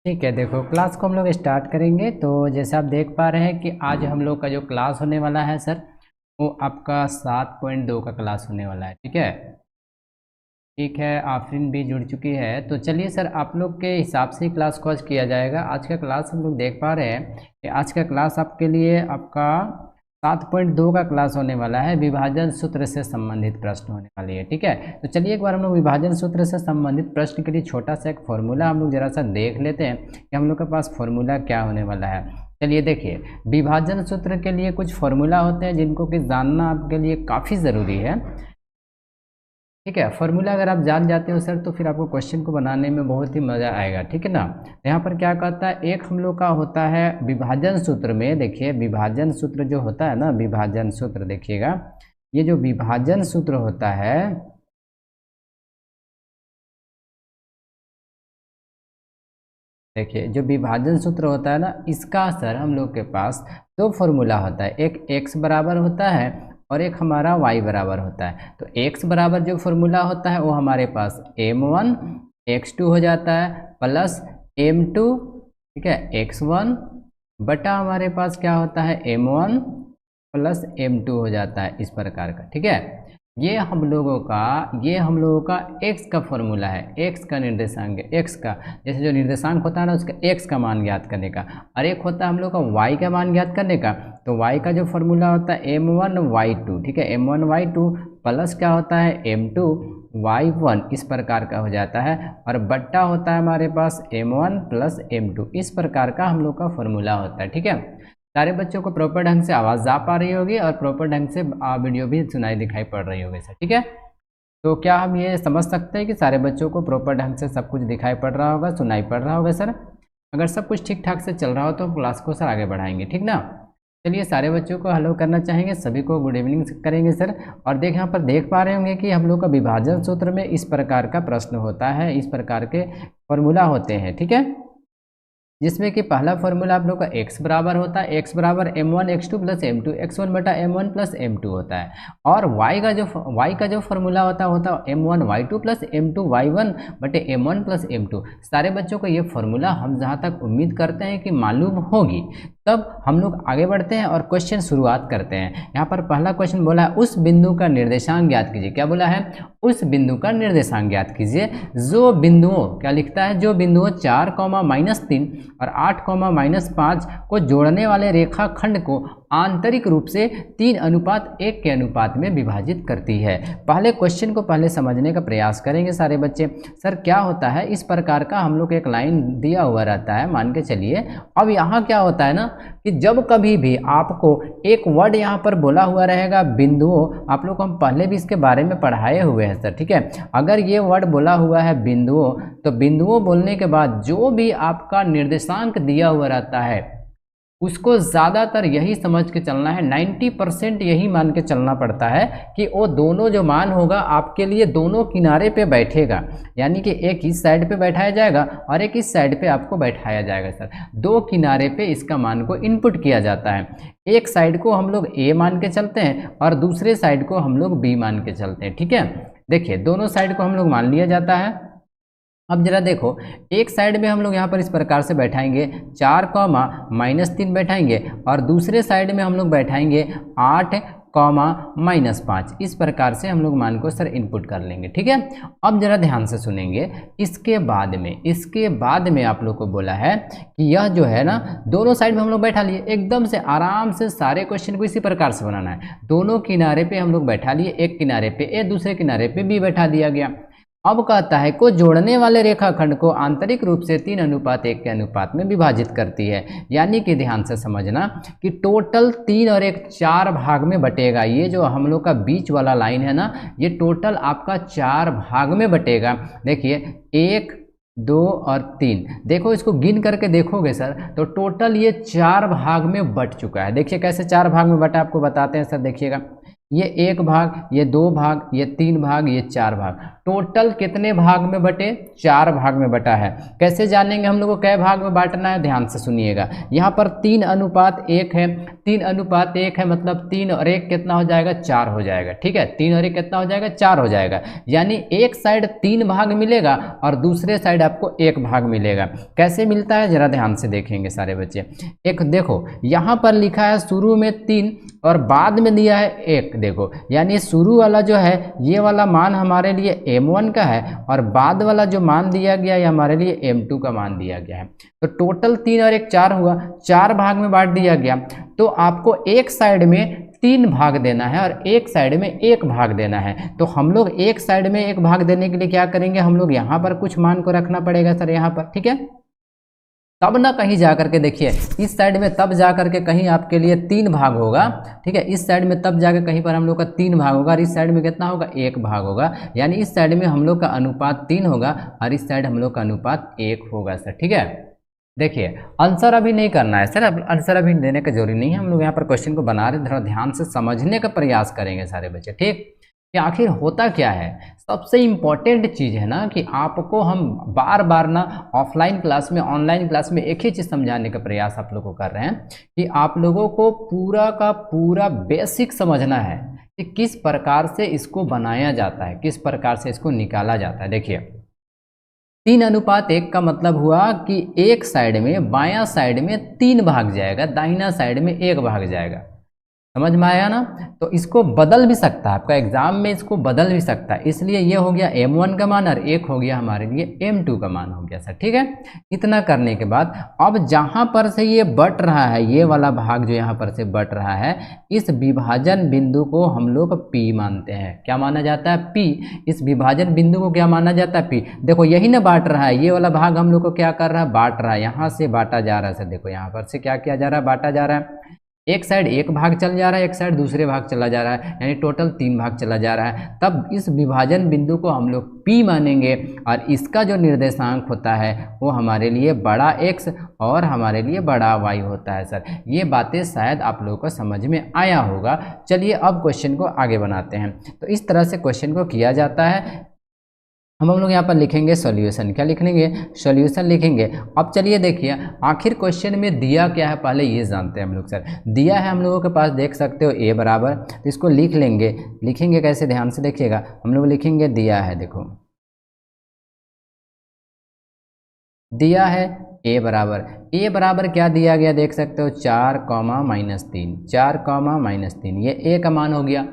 ठीक है, देखो क्लास को हम लोग स्टार्ट करेंगे। तो जैसे आप देख पा रहे हैं कि आज हम लोग का जो क्लास होने वाला है सर, वो आपका 7.2 का क्लास होने वाला है। ठीक है, ठीक है, आफरीन भी जुड़ चुकी है। तो चलिए सर, आप लोग के हिसाब से ही क्लास को आज किया जाएगा। आज का क्लास हम लोग देख पा रहे हैं कि आज का क्लास आपके लिए आपका 7.2 का क्लास होने वाला है। विभाजन सूत्र से संबंधित प्रश्न होने वाली है। ठीक है, तो चलिए एक बार हम लोग विभाजन सूत्र से संबंधित प्रश्न के लिए छोटा सा एक फॉर्मूला हम लोग जरा सा देख लेते हैं कि हम लोग के पास फॉर्मूला क्या होने वाला है। चलिए देखिए, विभाजन सूत्र के लिए कुछ फॉर्मूला होते हैं जिनको कि जानना आपके लिए काफ़ी ज़रूरी है। ठीक है, फॉर्मूला अगर आप जान जाते हो सर, तो फिर आपको क्वेश्चन को बनाने में बहुत ही मज़ा आएगा। ठीक है ना। यहाँ पर क्या कहता है, एक हम लोग का होता है विभाजन सूत्र में। देखिए, विभाजन सूत्र जो होता है ना, विभाजन सूत्र देखिएगा, ये जो विभाजन सूत्र होता है, देखिए जो विभाजन सूत्र होता है ना, इसका सर हम लोग के पास दो फॉर्मूला होता है। एक x बराबर होता है और एक हमारा y बराबर होता है। तो x बराबर जो फॉर्मूला होता है वो हमारे पास m1 x2 हो जाता है प्लस m2, ठीक है, x1 बटा हमारे पास क्या होता है m1 प्लस m2 हो जाता है, इस प्रकार का। ठीक है, ये हम लोगों का x का फॉर्मूला है, x का निर्देशांक, x का जैसे जो निर्देशांक होता है ना, उसका x का मान ज्ञात करने का, और एक होता है हम लोग का y का मान ज्ञात करने का। तो y का जो फॉर्मूला होता है m1 y2, ठीक है, m1 y2 प्लस क्या होता है m2 y1, इस प्रकार का हो जाता है, और बट्टा होता है हमारे पास m1 प्लस m2, इस प्रकार का हम लोग का फॉर्मूला होता है। ठीक है, सारे बच्चों को प्रॉपर ढंग से आवाज़ जा पा रही होगी और प्रॉपर ढंग से वीडियो भी सुनाई दिखाई पड़ रही होगी सर। ठीक है, तो क्या हम ये समझ सकते हैं कि सारे बच्चों को प्रॉपर ढंग से सब कुछ दिखाई पड़ रहा होगा, सुनाई पड़ रहा होगा सर? अगर सब कुछ ठीक ठाक से चल रहा हो तो क्लास को सर आगे बढ़ाएंगे, ठीक ना। चलिए सारे बच्चों को हेलो करना चाहेंगे, सभी को गुड इवनिंग करेंगे सर। और देख यहाँ पर देख पा रहे होंगे कि हम लोग का विभाजन सूत्र में इस प्रकार का प्रश्न होता है, इस प्रकार के फॉर्मूला होते हैं। ठीक है, जिसमें कि पहला फॉर्मूला आप लोग का x बराबर होता है, x बराबर m1 x2 plus m2 x1 बटा m1 प्लस m2 होता है, और y का जो फॉर्मूला होता है m1 y2 plus m2 y1 बटे m1 प्लस m2। सारे बच्चों को ये फॉर्मूला हम जहाँ तक उम्मीद करते हैं कि मालूम होगी। तब हम लोग आगे बढ़ते हैं और क्वेश्चन शुरुआत करते हैं। यहाँ पर पहला क्वेश्चन बोला है उस बिंदु का निर्देशांक ज्ञात कीजिए। क्या बोला है? उस बिंदु का निर्देशांक ज्ञात कीजिए जो बिंदुओं, क्या लिखता है, जो बिंदुओं 4,-3 और 8,-5 को जोड़ने वाले रेखाखंड को आंतरिक रूप से 3:1 के अनुपात में विभाजित करती है। पहले क्वेश्चन को पहले समझने का प्रयास करेंगे सारे बच्चे। सर क्या होता है, इस प्रकार का हम लोग एक लाइन दिया हुआ रहता है, मान के चलिए। अब यहाँ क्या होता है ना कि जब कभी भी आपको एक वर्ड यहाँ पर बोला हुआ रहेगा बिंदुओं, आप लोग को हम पहले भी इसके बारे में पढ़ाए हुए हैं सर। ठीक है, अगर ये वर्ड बोला हुआ है बिंदुओं, तो बिंदुओं बोलने के बाद जो भी आपका निर्देशांक दिया हुआ रहता है उसको ज़्यादातर यही समझ के चलना है, 90% यही मान के चलना पड़ता है कि वो दोनों जो मान होगा आपके लिए दोनों किनारे पे बैठेगा, यानी कि एक इस साइड पे बैठाया जाएगा और एक इस साइड पे आपको बैठाया जाएगा सर। दो किनारे पे इसका मान को इनपुट किया जाता है। एक साइड को हम लोग ए मान के चलते हैं और दूसरे साइड को हम लोग बी मान के चलते हैं। ठीक है, देखिए दोनों साइड को हम लोग मान लिया जाता है। अब जरा देखो, एक साइड में हम लोग यहाँ पर इस प्रकार से बैठाएंगे 4,-3 बैठाएंगे, और दूसरे साइड में हम लोग बैठाएंगे 8,-5, इस प्रकार से हम लोग मान को सर इनपुट कर लेंगे। ठीक है, अब जरा ध्यान से सुनेंगे। इसके बाद में आप लोग को बोला है कि यह जो है ना, दोनों साइड में हम लोग बैठा लिए, एकदम से आराम से सारे क्वेश्चन को इसी प्रकार से बनाना है। दोनों किनारे पे हम लोग बैठा लिए, एक किनारे पे ए, दूसरे किनारे पे बी बैठा दिया गया। अब कहता है को जोड़ने वाले रेखाखंड को आंतरिक रूप से 3:1 के अनुपात में विभाजित करती है। यानी कि ध्यान से समझना कि टोटल 3 और 1 4 भाग में बटेगा। ये जो हम लोग का बीच वाला लाइन है ना, ये टोटल आपका 4 भाग में बटेगा। देखिए 1, 2 और 3, देखो इसको गिन करके देखोगे सर तो टोटल ये 4 भाग में बट चुका है। देखिए कैसे 4 भाग में बटा, आपको बताते हैं सर। देखिएगा ये 1 भाग, ये 2 भाग, ये 3 भाग, ये 4 भाग, टोटल कितने भाग में बटे? 4 भाग में बटा है। कैसे जानेंगे हम लोग को कै भाग में बांटना है? ध्यान से सुनिएगा। यहाँ पर 3:1 है, 3:1 है, मतलब 3 और 1 कितना हो जाएगा? 4 हो जाएगा। ठीक है, 3 और 1 कितना हो जाएगा? 4 हो जाएगा। यानी एक साइड 3 भाग मिलेगा और दूसरे साइड आपको 1 भाग मिलेगा। कैसे मिलता है जरा ध्यान से देखेंगे सारे बच्चे। एक देखो यहाँ पर लिखा है शुरू में 3 और बाद में दिया है 1। देखो यानी शुरू वाला जो है ये वाला मान हमारे लिए m1 का है और बाद वाला जो मान दिया गया है हमारे लिए m2 का मान दिया गया है। तो टोटल 3 और 1 4 हुआ, 4 भाग में बांट दिया गया। तो आपको एक साइड में 3 भाग देना है और एक साइड में 1 भाग देना है। तो हम लोग एक साइड में 1 भाग देने के लिए क्या करेंगे? हम लोग यहाँ पर कुछ मान को रखना पड़ेगा सर यहाँ पर। ठीक है, तब ना कहीं जा करके देखिए इस साइड में तब जा करके कहीं आपके लिए 3 भाग होगा। ठीक है, इस साइड में तब जाकर कहीं पर हम लोग का 3 भाग होगा और इस साइड में कितना होगा? 1 भाग होगा। यानी इस साइड में हम लोग का अनुपात 3 होगा और इस साइड हम लोग का अनुपात 1 होगा सर। ठीक है, देखिए आंसर अभी नहीं करना है सर, आंसर अभी देने का जरूरी नहीं है। हम लोग यहाँ पर क्वेश्चन को बना रहे, थोड़ा ध्यान से समझने का प्रयास करेंगे सारे बच्चे। ठीक, कि आखिर होता क्या है। सबसे इम्पॉर्टेंट चीज़ है ना कि आपको हम बार बार ना ऑफलाइन क्लास में, ऑनलाइन क्लास में एक ही चीज़ समझाने का प्रयास आप लोगों को कर रहे हैं कि आप लोगों को पूरा का पूरा बेसिक समझना है कि किस प्रकार से इसको बनाया जाता है, किस प्रकार से इसको निकाला जाता है। देखिए 3:1 का मतलब हुआ कि एक साइड में, बायां साइड में 3 भाग जाएगा, दाहिना साइड में 1 भाग जाएगा। समझ में आया ना? तो इसको बदल भी सकता है, आपका एग्जाम में इसको बदल भी सकता है। इसलिए ये हो गया m1 का मान और 1 हो गया हमारे लिए m2 का मान हो गया सर। ठीक है, इतना करने के बाद अब जहाँ पर से ये बट रहा है, ये वाला भाग जो यहाँ पर से बट रहा है, इस विभाजन बिंदु को हम लोग P मानते हैं। क्या माना जाता है? P। इस विभाजन बिंदु को क्या माना जाता है? P। देखो यही ना बांट रहा है, ये वाला भाग हम लोग को क्या कर रहा है? बांट रहा है। यहाँ से बांटा जा रहा है सर। देखो यहाँ पर से क्या किया जा रहा है? बांटा जा रहा है। एक साइड 1 भाग चल जा रहा है, एक साइड दूसरे भाग चला जा रहा है, यानी टोटल 3 भाग चला जा रहा है। तब इस विभाजन बिंदु को हम लोग P मानेंगे और इसका जो निर्देशांक होता है वो हमारे लिए बड़ा X और हमारे लिए बड़ा Y होता है सर। ये बातें शायद आप लोगों को समझ में आया होगा। चलिए अब क्वेश्चन को आगे बनाते हैं। तो इस तरह से क्वेश्चन को किया जाता है। हम लोग यहाँ पर लिखेंगे सॉल्यूशन। क्या लिखेंगे? सॉल्यूशन लिखेंगे। अब चलिए देखिए आखिर क्वेश्चन में दिया क्या है पहले ये जानते हैं हम लोग सर। दिया है हम लोगों के पास, देख सकते हो a बराबर, तो इसको लिख लेंगे। लिखेंगे कैसे? ध्यान से देखिएगा। हम लोग लिखेंगे दिया है, देखो दिया है a बराबर क्या दिया गया देख सकते हो? 4,-3, 4,-3, ये a का मान हो गया।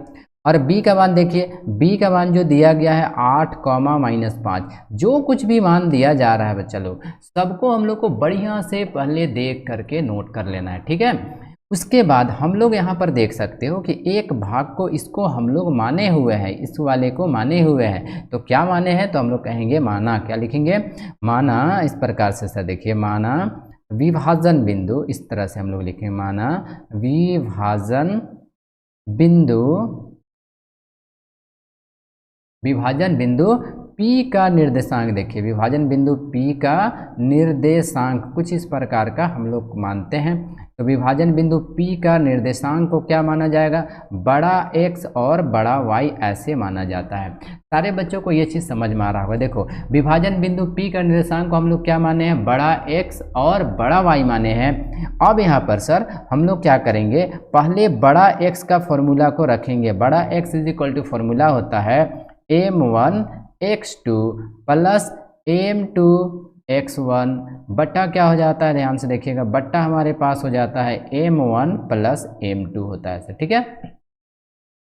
और b का मान देखिए, b का मान जो दिया गया है 8,-5। जो कुछ भी मान दिया जा रहा है बच्चा लोग, सबको हम लोग को बढ़िया से पहले देख करके नोट कर लेना है। ठीक है, उसके बाद हम लोग यहाँ पर देख सकते हो कि एक भाग को इसको हम लोग माने हुए हैं, इस वाले को माने हुए हैं। तो क्या माने हैं? तो हम लोग कहेंगे माना। क्या लिखेंगे? माना। इस प्रकार से सर देखिए, माना विभाजन बिंदु, इस तरह से हम लोग लिखेंगे माना विभाजन बिंदु P का निर्देशांक। देखिए विभाजन बिंदु P का निर्देशांक कुछ इस प्रकार का हम लोग मानते हैं। तो विभाजन बिंदु P का निर्देशांक को क्या माना जाएगा? बड़ा X और बड़ा Y ऐसे माना जाता है। सारे बच्चों को ये चीज़ समझ में आ रहा होगा। देखो विभाजन बिंदु P का निर्देशांक को हम लोग क्या माने हैं? बड़ा X और बड़ा Y माने हैं। अब यहाँ पर सर हम लोग क्या करेंगे? पहले बड़ा X का फॉर्मूला को रखेंगे। बड़ा X is equal to formula होता है m1x2 प्लस m2x1 बट्टा क्या हो जाता है? ध्यान से देखिएगा, बट्टा हमारे पास हो जाता है m1 प्लस m2 होता है। ठीक है,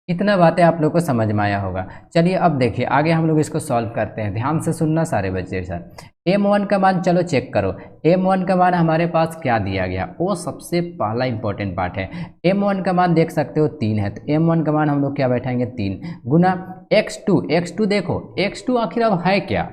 इतना बातें आप लोग को समझ में आया होगा। चलिए अब देखिए आगे हम लोग इसको सॉल्व करते हैं। ध्यान से सुनना सारे बच्चे सर। m1 का मान चलो चेक करो। m1 का मान हमारे पास क्या दिया गया? वो सबसे पहला इंपॉर्टेंट पार्ट है। m1 का मान देख सकते हो 3 है, तो m1 का मान हम लोग क्या बैठाएंगे? 3 गुना x2। देखो x2 आखिर अब है क्या?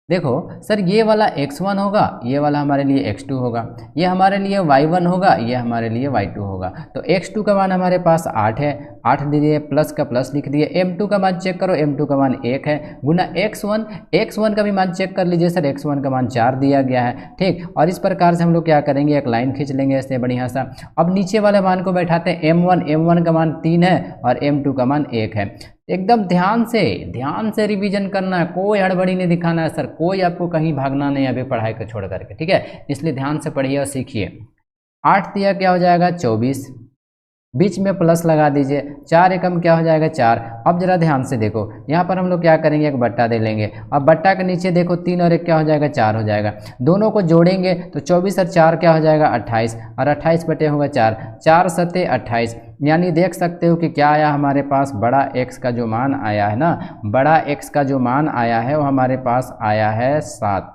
देखो सर, ये वाला x1 होगा, ये वाला हमारे लिए x2 होगा, ये हमारे लिए y1 होगा, ये हमारे लिए y2 होगा। तो x2 का मान हमारे पास 8 है, 8 दीजिए, प्लस का प्लस लिख दिए। m2 का मान चेक करो, m2 का मान 1 है, गुना x1, x1 का भी मान चेक कर लीजिए सर, x1 का मान 4 दिया गया है, ठीक। और इस प्रकार से हम लोग क्या करेंगे, एक लाइन खींच लेंगे ऐसे बढ़िया सा। अब नीचे वाले मान को बैठाते हैं, m1 का मान 3 है और m2 का मान 1 है। एकदम ध्यान से रिवीजन करना है, कोई हड़बड़ी नहीं दिखाना है सर, कोई आपको कहीं भागना नहीं अभी पढ़ाई को छोड़ करके, ठीक है। इसलिए ध्यान से पढ़िए और सीखिए। 8 दिया क्या हो जाएगा 24, बीच में प्लस लगा दीजिए, 4 एकम क्या हो जाएगा 4। अब जरा ध्यान से देखो, यहाँ पर हम लोग क्या करेंगे, एक बट्टा दे लेंगे। अब बट्टा के नीचे देखो 3 और 1 क्या हो जाएगा 4 हो जाएगा। दोनों को जोड़ेंगे तो 24 और 4 क्या हो जाएगा 28, और 28 बटे होगा 4, 4 सते 28। यानी देख सकते हो कि क्या आया हमारे पास, बड़ा x का जो मान आया है ना, बड़ा x का जो मान आया है वो हमारे पास आया है 7।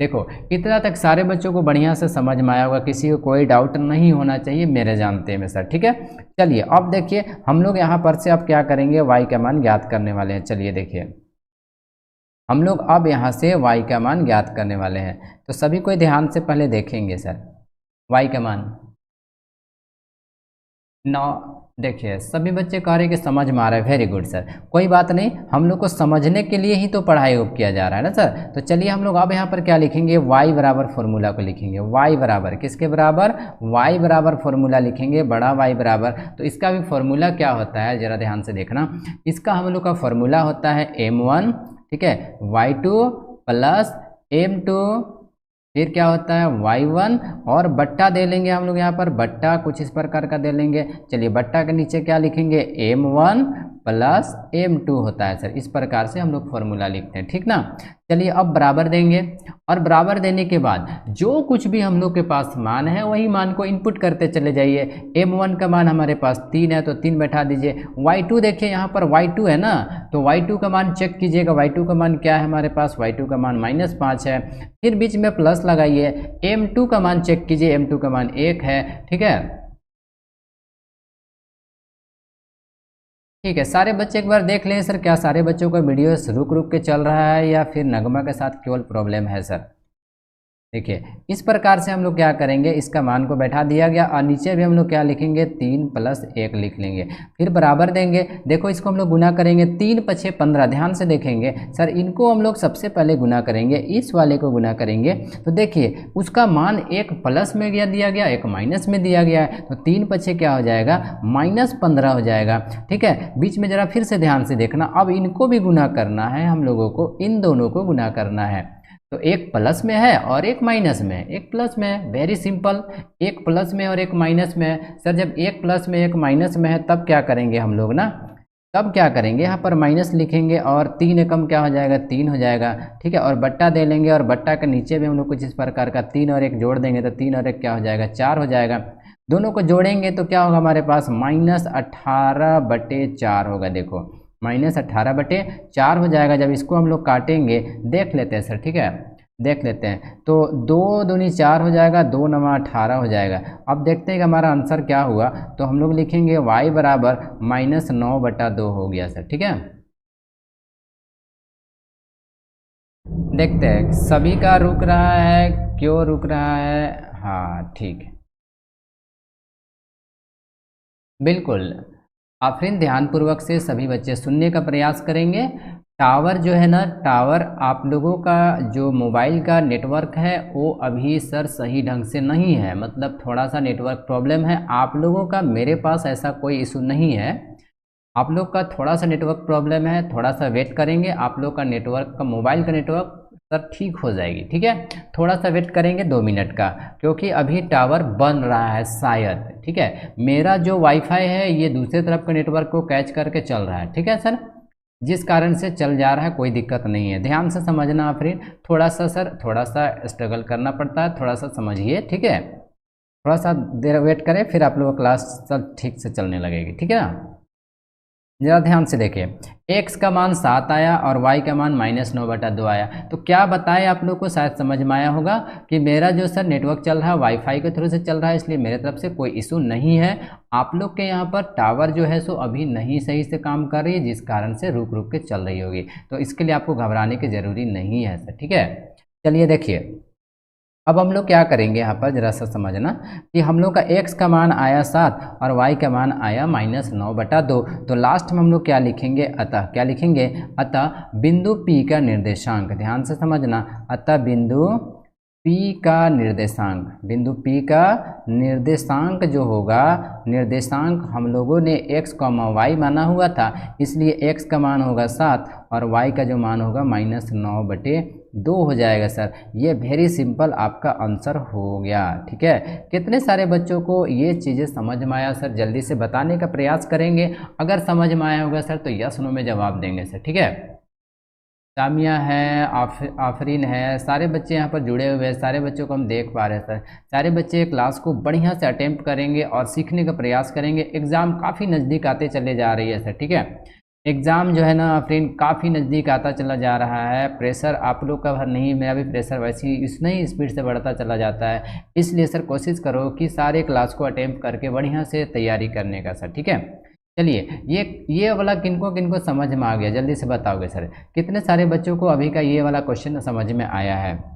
देखो इतना तक सारे बच्चों को बढ़िया से समझ में आया होगा, किसी को कोई डाउट नहीं होना चाहिए मेरे जानते में सर, ठीक है। चलिए अब देखिए हम लोग यहाँ पर से अब क्या करेंगे, y का मान ज्ञात करने वाले हैं। चलिए देखिए हम लोग अब यहाँ से y का मान ज्ञात करने वाले हैं। तो सभी कोई ध्यान से पहले देखेंगे सर, y का मान 9। देखिए सभी बच्चे कह रहे कि समझ में आ रहा है, वेरी गुड सर, कोई बात नहीं, हम लोग को समझने के लिए ही तो पढ़ाई किया जा रहा है ना सर। तो चलिए हम लोग अब यहाँ पर क्या लिखेंगे, y बराबर फॉर्मूला को लिखेंगे। y बराबर किसके बराबर, y बराबर फॉर्मूला लिखेंगे, बड़ा y बराबर। तो इसका भी फॉर्मूला क्या होता है जरा ध्यान से देखना, इसका हम लोग का फॉर्मूला होता है m1, ठीक है, y2 प्लस m2, फिर क्या होता है y1, और बट्टा दे लेंगे हम लोग यहाँ पर, बट्टा कुछ इस प्रकार का दे लेंगे। चलिए बट्टा के नीचे क्या लिखेंगे, m1 प्लस m2 होता है सर। इस प्रकार से हम लोग फॉर्मूला लिखते हैं, ठीक ना। चलिए अब बराबर देंगे, और बराबर देने के बाद जो कुछ भी हम लोग के पास मान है वही मान को इनपुट करते चले जाइए। m1 का मान हमारे पास 3 है तो 3 बैठा दीजिए। y2 देखिए यहाँ पर y2 है ना, तो y2 का मान चेक कीजिएगा, y2 का मान क्या है हमारे पास, y2 का मान -5 है। फिर बीच में प्लस लगाइए, m2 का मान चेक कीजिए, m2 का मान 1 है, ठीक है। ठीक है, सारे बच्चे एक बार देख लें सर, क्या सारे बच्चों का वीडियो रुक रुक के चल रहा है या फिर नगमा के साथ केवल प्रॉब्लम है सर। देखिए इस प्रकार से हम लोग क्या करेंगे, इसका मान को बैठा दिया गया, और नीचे भी हम लोग क्या लिखेंगे, 3 + 1 लिख लेंगे। फिर बराबर देंगे, देखो इसको हम लोग गुना करेंगे, 3 × 5 = 15। ध्यान से देखेंगे सर, इनको हम लोग सबसे पहले गुना करेंगे, इस वाले को गुना करेंगे। तो देखिए उसका मान एक प्लस में दिया गया, एक माइनस में दिया गया है, तो 3 × 5 क्या हो जाएगा, -15 हो जाएगा, ठीक है। बीच में जरा फिर से ध्यान से देखना, अब इनको भी गुना करना है हम लोगों को, इन दोनों को गुना करना है। तो एक प्लस में है और एक माइनस में है, एक प्लस में है, वेरी सिंपल, एक प्लस में और एक माइनस में है। सर जब एक प्लस में एक माइनस में है तब क्या करेंगे हम लोग ना, तब क्या करेंगे, यहाँ पर माइनस लिखेंगे और 3 एकम क्या हो जाएगा, 3 हो जाएगा, ठीक है। और बट्टा दे लेंगे, और बट्टा के नीचे भी हम लोग कुछ इस प्रकार का 3 और 1 जोड़ देंगे, तो 3 और 1 क्या हो जाएगा, 4 हो जाएगा। दोनों को जोड़ेंगे तो क्या होगा हमारे पास, -18/4 होगा। देखो -18/4 हो जाएगा। जब इसको हम लोग काटेंगे, देख लेते हैं सर, ठीक है, देख लेते हैं। तो 2 दूनी 4 हो जाएगा, 2 9 18 हो जाएगा। अब देखते हैं कि हमारा आंसर क्या हुआ, तो हम लोग लिखेंगे y बराबर -9/2 हो गया सर, ठीक है। देखते हैं सभी का रुक रहा है, क्यों रुक रहा है, हाँ ठीक है, बिल्कुल। आफरीन, ध्यानपूर्वक से सभी बच्चे सुनने का प्रयास करेंगे। टावर जो है ना, टावर आप लोगों का जो मोबाइल का नेटवर्क है वो अभी सर सही ढंग से नहीं है, मतलब थोड़ा सा नेटवर्क प्रॉब्लम है आप लोगों का। मेरे पास ऐसा कोई इशू नहीं है, आप लोग का थोड़ा सा नेटवर्क प्रॉब्लम है, थोड़ा सा वेट करेंगे, आप लोग का नेटवर्क का, मोबाइल का नेटवर्क सर ठीक हो जाएगी, ठीक है। थोड़ा सा वेट करेंगे 2 मिनट का, क्योंकि अभी टावर बन रहा है शायद, ठीक है। मेरा जो वाईफाई है ये दूसरे तरफ के नेटवर्क को कैच करके चल रहा है, ठीक है सर, जिस कारण से चल जा रहा है, कोई दिक्कत नहीं है। ध्यान से समझना आफरीन, थोड़ा सा सर, थोड़ा सा स्ट्रगल करना पड़ता है, थोड़ा सा समझिए, ठीक है। थोड़ा सा देर वेट करें, फिर आप लोगों का क्लास सब ठीक से चलने लगेगी, ठीक है ना। जरा ध्यान से देखिए, x का मान 7 आया और y का मान -9/2 आया। तो क्या बताएं आप लोग को, शायद समझ में आया होगा कि मेरा जो सर नेटवर्क चल रहा है वाईफाई के थ्रू से चल रहा है, इसलिए मेरे तरफ से कोई इशू नहीं है। आप लोग के यहाँ पर टावर जो है सो अभी नहीं सही से काम कर रही है, जिस कारण से रुक रुक के चल रही होगी। तो इसके लिए आपको घबराने की ज़रूरी नहीं है सर, ठीक है। चलिए देखिए, अब हम लोग क्या करेंगे यहाँ पर जरा सा समझना कि हम लोग का x का मान आया 7 और y का मान आया -9/2। तो लास्ट में हम लोग क्या लिखेंगे, अतः क्या लिखेंगे, अतः बिंदु P का निर्देशांक, ध्यान से समझना, अतः बिंदु P का निर्देशांक, बिंदु P का निर्देशांक जो होगा, निर्देशांक हम लोगों ने x, y माना हुआ था, इसलिए x का मान होगा 7 और y का जो मान होगा -9/2 हो जाएगा सर। ये वेरी सिंपल आपका आंसर हो गया, ठीक है। कितने सारे बच्चों को ये चीज़ें समझ में आया सर, जल्दी से बताने का प्रयास करेंगे। अगर समझ में आया होगा सर तो यस नो में जवाब देंगे सर, ठीक है। सामिया है, आफरीन है, सारे बच्चे यहाँ पर जुड़े हुए हैं, सारे बच्चों को हम देख पा रहे हैं सर। सारे बच्चे क्लास को बढ़िया से अटेम्प्ट करेंगे और सीखने का प्रयास करेंगे। एग्ज़ाम काफ़ी नज़दीक आते चले जा रही है सर, ठीक है। एग्ज़ाम जो है ना आफरीन काफ़ी नज़दीक आता चला जा रहा है। प्रेशर आप लोग का भर नहीं, मेरा भी प्रेशर वैसी इतना ही स्पीड से बढ़ता चला जाता है। इसलिए सर कोशिश करो कि सारे क्लास को अटेम्प्ट करके बढ़िया से तैयारी करने का सर, ठीक है। चलिए ये वाला किनको किनको समझ में आ गया, जल्दी से बताओगे सर। कितने सारे बच्चों को अभी का ये वाला क्वेश्चन समझ में आया है?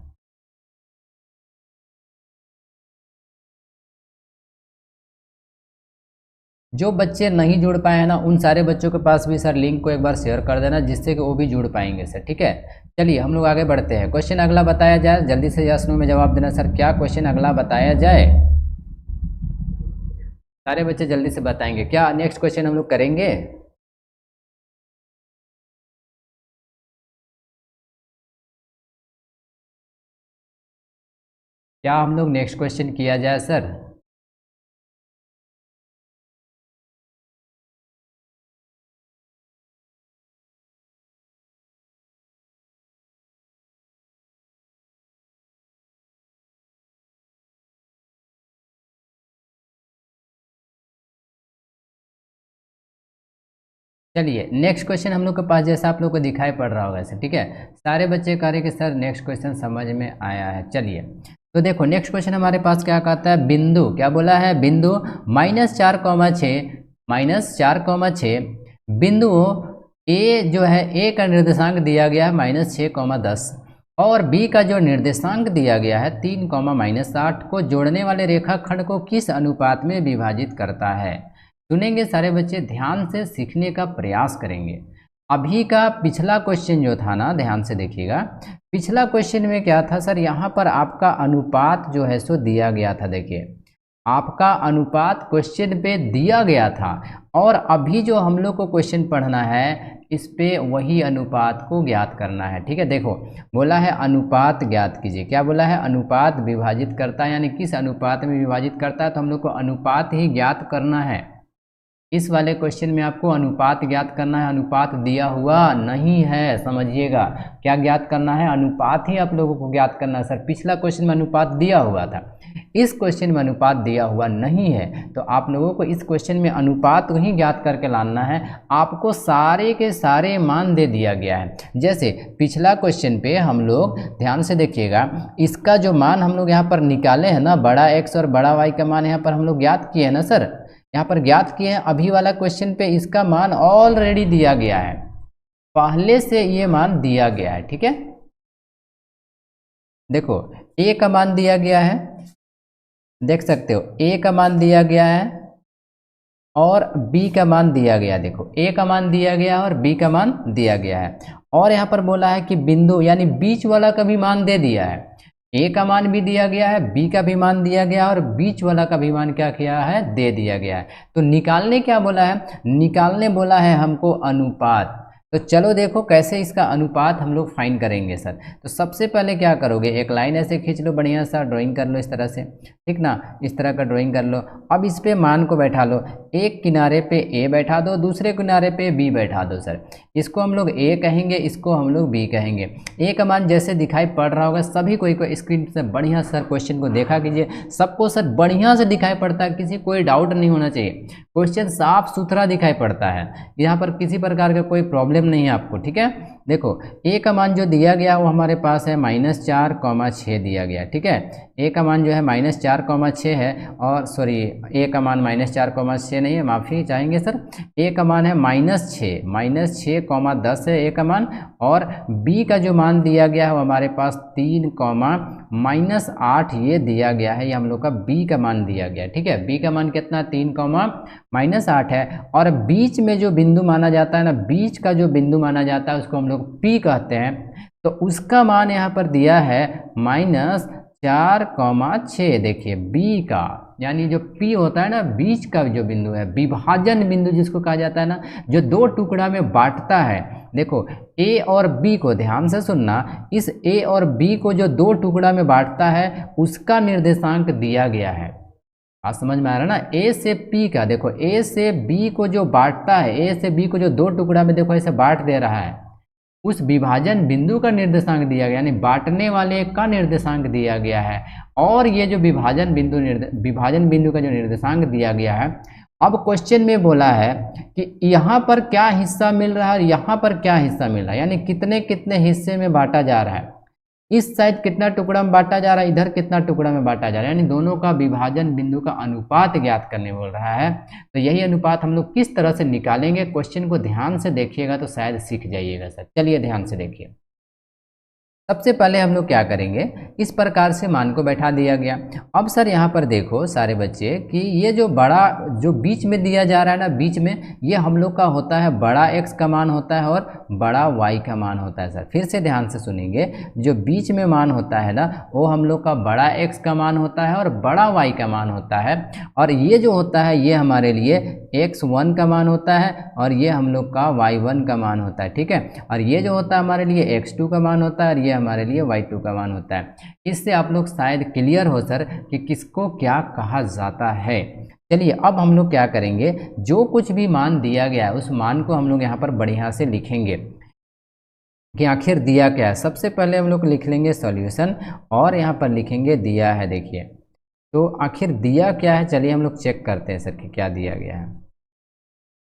जो बच्चे नहीं जुड़ पाए हैं ना, उन सारे बच्चों के पास भी सर लिंक को एक बार शेयर कर देना, जिससे कि वो भी जुड़ पाएंगे सर, ठीक है। चलिए हम लोग आगे बढ़ते हैं। क्वेश्चन अगला बताया जाए, जल्दी से यस नो में जवाब देना सर। क्या क्वेश्चन अगला बताया जाए? सारे बच्चे जल्दी से बताएंगे। क्या नेक्स्ट क्वेश्चन हम लोग करेंगे? क्या हम लोग नेक्स्ट क्वेश्चन किया जाए सर? चलिए नेक्स्ट क्वेश्चन हम लोग के पास जैसा आप लोग को दिखाई पड़ रहा होगा सर, ठीक है। सारे बच्चे कह रहे कि सर नेक्स्ट क्वेश्चन समझ में आया है। चलिए तो देखो नेक्स्ट क्वेश्चन हमारे पास क्या कहता है, बिंदु, क्या बोला है, बिंदु -4,6 बिंदु ए जो है, ए का निर्देशांक दिया गया है -6,10 और बी का जो निर्देशांक दिया गया है 3,-8 को जोड़ने वाले रेखाखंड को किस अनुपात में विभाजित करता है। सुनेंगे सारे बच्चे, ध्यान से सीखने का प्रयास करेंगे। अभी का पिछला क्वेश्चन जो था ना, ध्यान से देखिएगा, पिछला क्वेश्चन में क्या था सर, यहाँ पर आपका अनुपात जो है सो दिया गया था। देखिए आपका अनुपात क्वेश्चन पे दिया गया था और अभी जो हम लोग को क्वेश्चन पढ़ना है इस पे वही अनुपात को ज्ञात करना है, ठीक है। देखो बोला है अनुपात ज्ञात कीजिए, क्या बोला है, अनुपात विभाजित करता है, यानी किस अनुपात में विभाजित करता है, तो हम लोग को अनुपात ही ज्ञात करना है। इस वाले क्वेश्चन में आपको अनुपात ज्ञात करना है। अनुपात दिया हुआ नहीं है, समझिएगा, क्या ज्ञात करना है, अनुपात ही आप लोगों को ज्ञात करना है सर। पिछला क्वेश्चन में अनुपात दिया हुआ था, इस क्वेश्चन में अनुपात दिया हुआ नहीं है, तो आप लोगों को इस क्वेश्चन में अनुपात ही ज्ञात करके लाना है। आपको सारे के सारे मान दे दिया गया है। जैसे पिछला क्वेश्चन पे हम लोग ध्यान से देखिएगा, इसका जो मान हम लोग यहाँ पर निकाले हैं ना, बड़ा x और बड़ा y का मान यहाँ पर हम लोग ज्ञात किए हैं ना सर, यहाँ पर ज्ञात किए हैं। अभी वाला क्वेश्चन पे इसका मान ऑलरेडी दिया गया है, पहले से ये मान दिया गया है, ठीक है। देखो a का मान दिया गया है, देख सकते हो a का मान दिया गया है और b का मान दिया गया। देखो a का मान दिया गया और b का मान दिया गया है, और यहाँ पर बोला है कि बिंदु यानी बीच वाला का भी मान दे दिया है। ए का मान भी दिया गया है, बी का भी मान दिया गया और बीच वाला का भी मान क्या किया है, दे दिया गया है। तो निकालने क्या बोला है, निकालने बोला है हमको अनुपात। तो चलो देखो कैसे इसका अनुपात हम लोग फाइंड करेंगे सर। तो सबसे पहले क्या करोगे, एक लाइन ऐसे खींच लो, बढ़िया सा ड्राइंग कर लो इस तरह से, ठीक ना, इस तरह का ड्राइंग कर लो। अब इस पे मान को बैठा लो, एक किनारे पे ए बैठा दो, दूसरे किनारे पे बी बैठा दो सर। इसको हम लोग ए कहेंगे, इसको हम लोग बी कहेंगे। ए का मान जैसे दिखाई पड़ रहा होगा, सभी को स्क्रीन से बढ़िया सर क्वेश्चन को देखा कीजिए, सबको सर बढ़िया से दिखाई पड़ता है, किसी कोई डाउट नहीं होना चाहिए, क्वेश्चन साफ सुथरा दिखाई पड़ता है, यहाँ पर किसी प्रकार का कोई प्रॉब्लम प्रॉब्लम नहीं है आपको, ठीक है। देखो a का मान जो दिया गया वो हमारे पास है -4,6 दिया गया, ठीक है। a का मान जो है -4,6 है, और सॉरी a का मान -4,6 नहीं है, माफ़ी चाहेंगे सर। a का मान है -6,10 है a का मान, और b का जो मान दिया गया है वो हमारे पास 3,-8 ये दिया गया है, ये हम लोग का b का मान दिया गया है, ठीक है। b का मान कितना 3,-8 है, और बीच में जो बिंदु माना जाता है ना, बीच का जो बिंदु माना जाता है उसको हम लोग P कहते हैं, तो उसका मान यहाँ पर दिया है -4,6। देखिए B का यानी जो P होता है ना, बीच का जो बिंदु है, विभाजन बिंदु जिसको कहा जाता है ना, जो दो टुकड़ा में बांटता है। देखो A और B को ध्यान से सुनना, इस A और B को जो दो टुकड़ा में बांटता है उसका निर्देशांक दिया गया है। बात समझ में आ रहा है ना। A से P का, देखो A से B को जो बांटता है, A से B को जो दो टुकड़ा में देखो ऐसे बांट दे रहा है, उस विभाजन बिंदु का निर्देशांक दिया गया, यानी बांटने वाले का निर्देशांक दिया गया है। और ये जो विभाजन बिंदु का जो निर्देशांक दिया गया है, अब क्वेश्चन में बोला है कि यहाँ पर क्या हिस्सा मिल रहा है और यहाँ पर क्या हिस्सा मिल रहा है, यानी कितने कितने हिस्से में बांटा जा रहा है। इस साइड कितना टुकड़ा में बांटा जा रहा है, इधर कितना टुकड़ा में बांटा जा रहा है, यानी दोनों का विभाजन बिंदु का अनुपात ज्ञात करने बोल रहा है। तो यही अनुपात हम लोग किस तरह से निकालेंगे, क्वेश्चन को ध्यान से देखिएगा तो शायद सीख जाइएगा सर। चलिए ध्यान से देखिए। सबसे पहले हम लोग क्या करेंगे, इस प्रकार से मान को बैठा दिया गया। अब सर यहाँ पर देखो सारे बच्चे कि ये जो बड़ा जो बीच में दिया जा रहा है ना, बीच में ये हम लोग का होता है बड़ा x का मान होता है और बड़ा y का मान होता है। सर फिर से ध्यान से सुनेंगे, जो बीच में मान होता है ना वो हम लोग का बड़ा x का मान होता है और बड़ा y का मान होता है, और ये जो होता है ये हमारे लिए x1 का मान होता है और ये हम लोग का y1 का मान होता है, ठीक है। और ये जो होता है हमारे लिए x2 का मान होता है और ये हमारे लिए y2 का मान होता है। इससे आप लोग शायद क्लियर हो सर कि किसको क्या कहा जाता है। चलिए अब हम लोग क्या करेंगे, जो कुछ भी मान दिया गया है उस मान को हम लोग यहाँ पर बढ़िया से लिखेंगे कि आखिर दिया क्या है। सबसे पहले हम लोग लिख लेंगे सॉल्यूशन और यहाँ पर लिखेंगे दिया है। देखिए तो आखिर दिया क्या है, चलिए हम लोग चेक करते हैं सर कि क्या दिया गया है।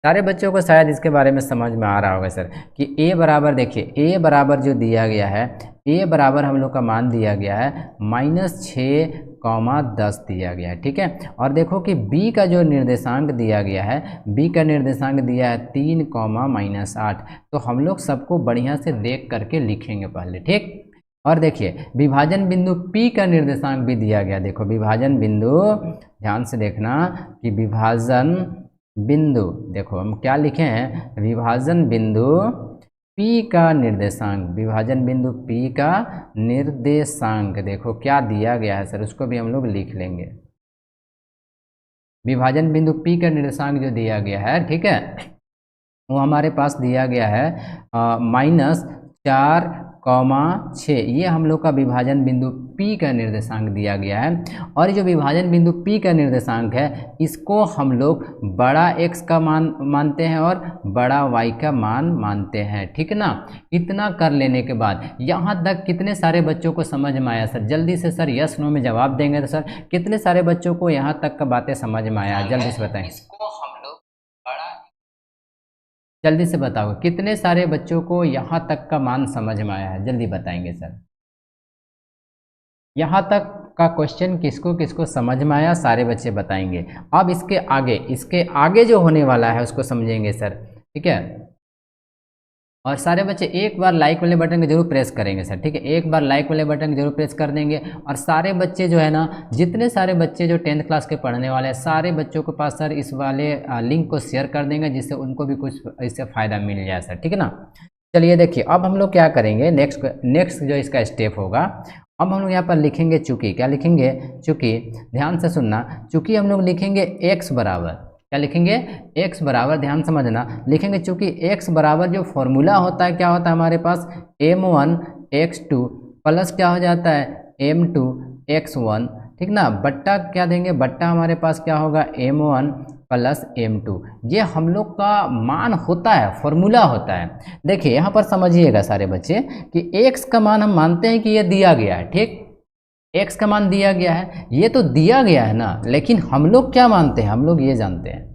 सारे बच्चों को शायद इसके बारे में समझ में आ रहा होगा सर कि a बराबर, देखिए a बराबर जो दिया गया है, a बराबर हम लोग का मान दिया गया है -6,10 दिया गया है, ठीक है। और देखो कि b का जो निर्देशांक दिया गया है, b का निर्देशांक दिया है 3,-8। तो हम लोग सबको बढ़िया से देख करके लिखेंगे पहले, ठीक। और देखिए विभाजन बिंदु P का निर्देशांक भी दिया गया। देखो विभाजन बिंदु, ध्यान से देखना कि विभाजन बिंदु, देखो हम क्या लिखे हैं, विभाजन बिंदु P का निर्देशांक, विभाजन बिंदु P का निर्देशांक देखो क्या दिया गया है सर, उसको भी हम लोग लिख लेंगे। विभाजन बिंदु P का निर्देशांक जो दिया गया है, ठीक है, वो हमारे पास दिया गया है -4,6। ये हम लोग का विभाजन बिंदु P का निर्देशांक दिया गया है। और जो विभाजन बिंदु P का निर्देशांक है इसको हम लोग बड़ा x का मान मानते हैं और बड़ा y का मान मानते हैं, ठीक ना। इतना कर लेने के बाद यहाँ तक कितने सारे बच्चों को समझ में आया सर? जल्दी से सर यस नो में जवाब देंगे तो सर कितने सारे बच्चों को यहाँ तक का बातें समझ में आया, जल्दी से बताएं। जल्दी से बताओ कितने सारे बच्चों को यहाँ तक का मान समझ में आया है, जल्दी बताएंगे सर। यहाँ तक का क्वेश्चन किसको किसको समझ में आया, सारे बच्चे बताएंगे। अब इसके आगे जो होने वाला है उसको समझेंगे सर, ठीक है। और सारे बच्चे एक बार लाइक वाले बटन को जरूर प्रेस करेंगे सर, ठीक है। एक बार लाइक वाले बटन को जरूर प्रेस कर देंगे। और सारे बच्चे जो है ना, जितने सारे बच्चे जो 10th क्लास के पढ़ने वाले हैं, सारे बच्चों के पास सर इस वाले लिंक को शेयर कर देंगे जिससे उनको भी कुछ इससे फ़ायदा मिल जाए सर, ठीक है ना। चलिए देखिए अब हम लोग क्या करेंगे, नेक्स्ट जो इसका स्टेप होगा, अब हम लोग यहाँ पर लिखेंगे चूँकि, क्या लिखेंगे, चूँकि। ध्यान से सुनना, चूँकि हम लोग लिखेंगे x बराबर, क्या लिखेंगे, x बराबर, ध्यान समझना, लिखेंगे चूँकि x बराबर जो फॉर्मूला होता है क्या होता है हमारे पास, m1 x2 प्लस क्या हो जाता है m2 x1, ठीक ना, बट्टा क्या देंगे, बट्टा हमारे पास क्या होगा m1 प्लस m2। ये हम लोग का मान होता है, फॉर्मूला होता है। देखिए यहाँ पर समझिएगा सारे बच्चे कि x का मान हम मानते हैं कि ये दिया गया है, ठीक, x का मान दिया गया है, ये तो दिया गया है ना, लेकिन हम लोग क्या मानते हैं, हम लोग ये जानते हैं,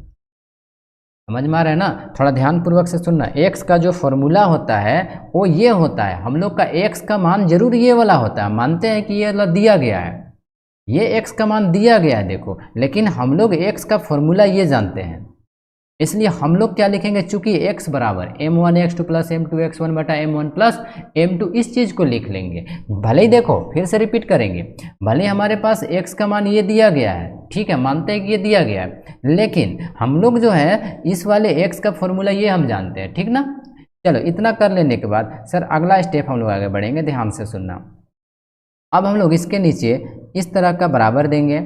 समझ में आ रहा है ना? थोड़ा ध्यानपूर्वक से सुनना। x का जो फॉर्मूला होता है वो ये होता है, हम लोग का x का मान जरूर ये वाला होता है, मानते हैं कि ये वाला दिया गया है, ये x का मान दिया गया है देखो, लेकिन हम लोग x का फॉर्मूला ये जानते हैं, इसलिए हम लोग क्या लिखेंगे, चूंकि x बराबर m1 x2 plus m2 x1 बटा m1 प्लस m2 इस चीज़ को लिख लेंगे। भले ही देखो फिर से रिपीट करेंगे, भले हमारे पास x का मान ये दिया गया है, ठीक है, मानते हैं कि ये दिया गया है, लेकिन हम लोग जो है इस वाले x का फॉर्मूला ये हम जानते हैं, ठीक ना। चलो इतना कर लेने के बाद सर अगला स्टेप हम लोग आगे बढ़ेंगे, ध्यान से सुनना। अब हम लोग इसके नीचे इस तरह का बराबर देंगे,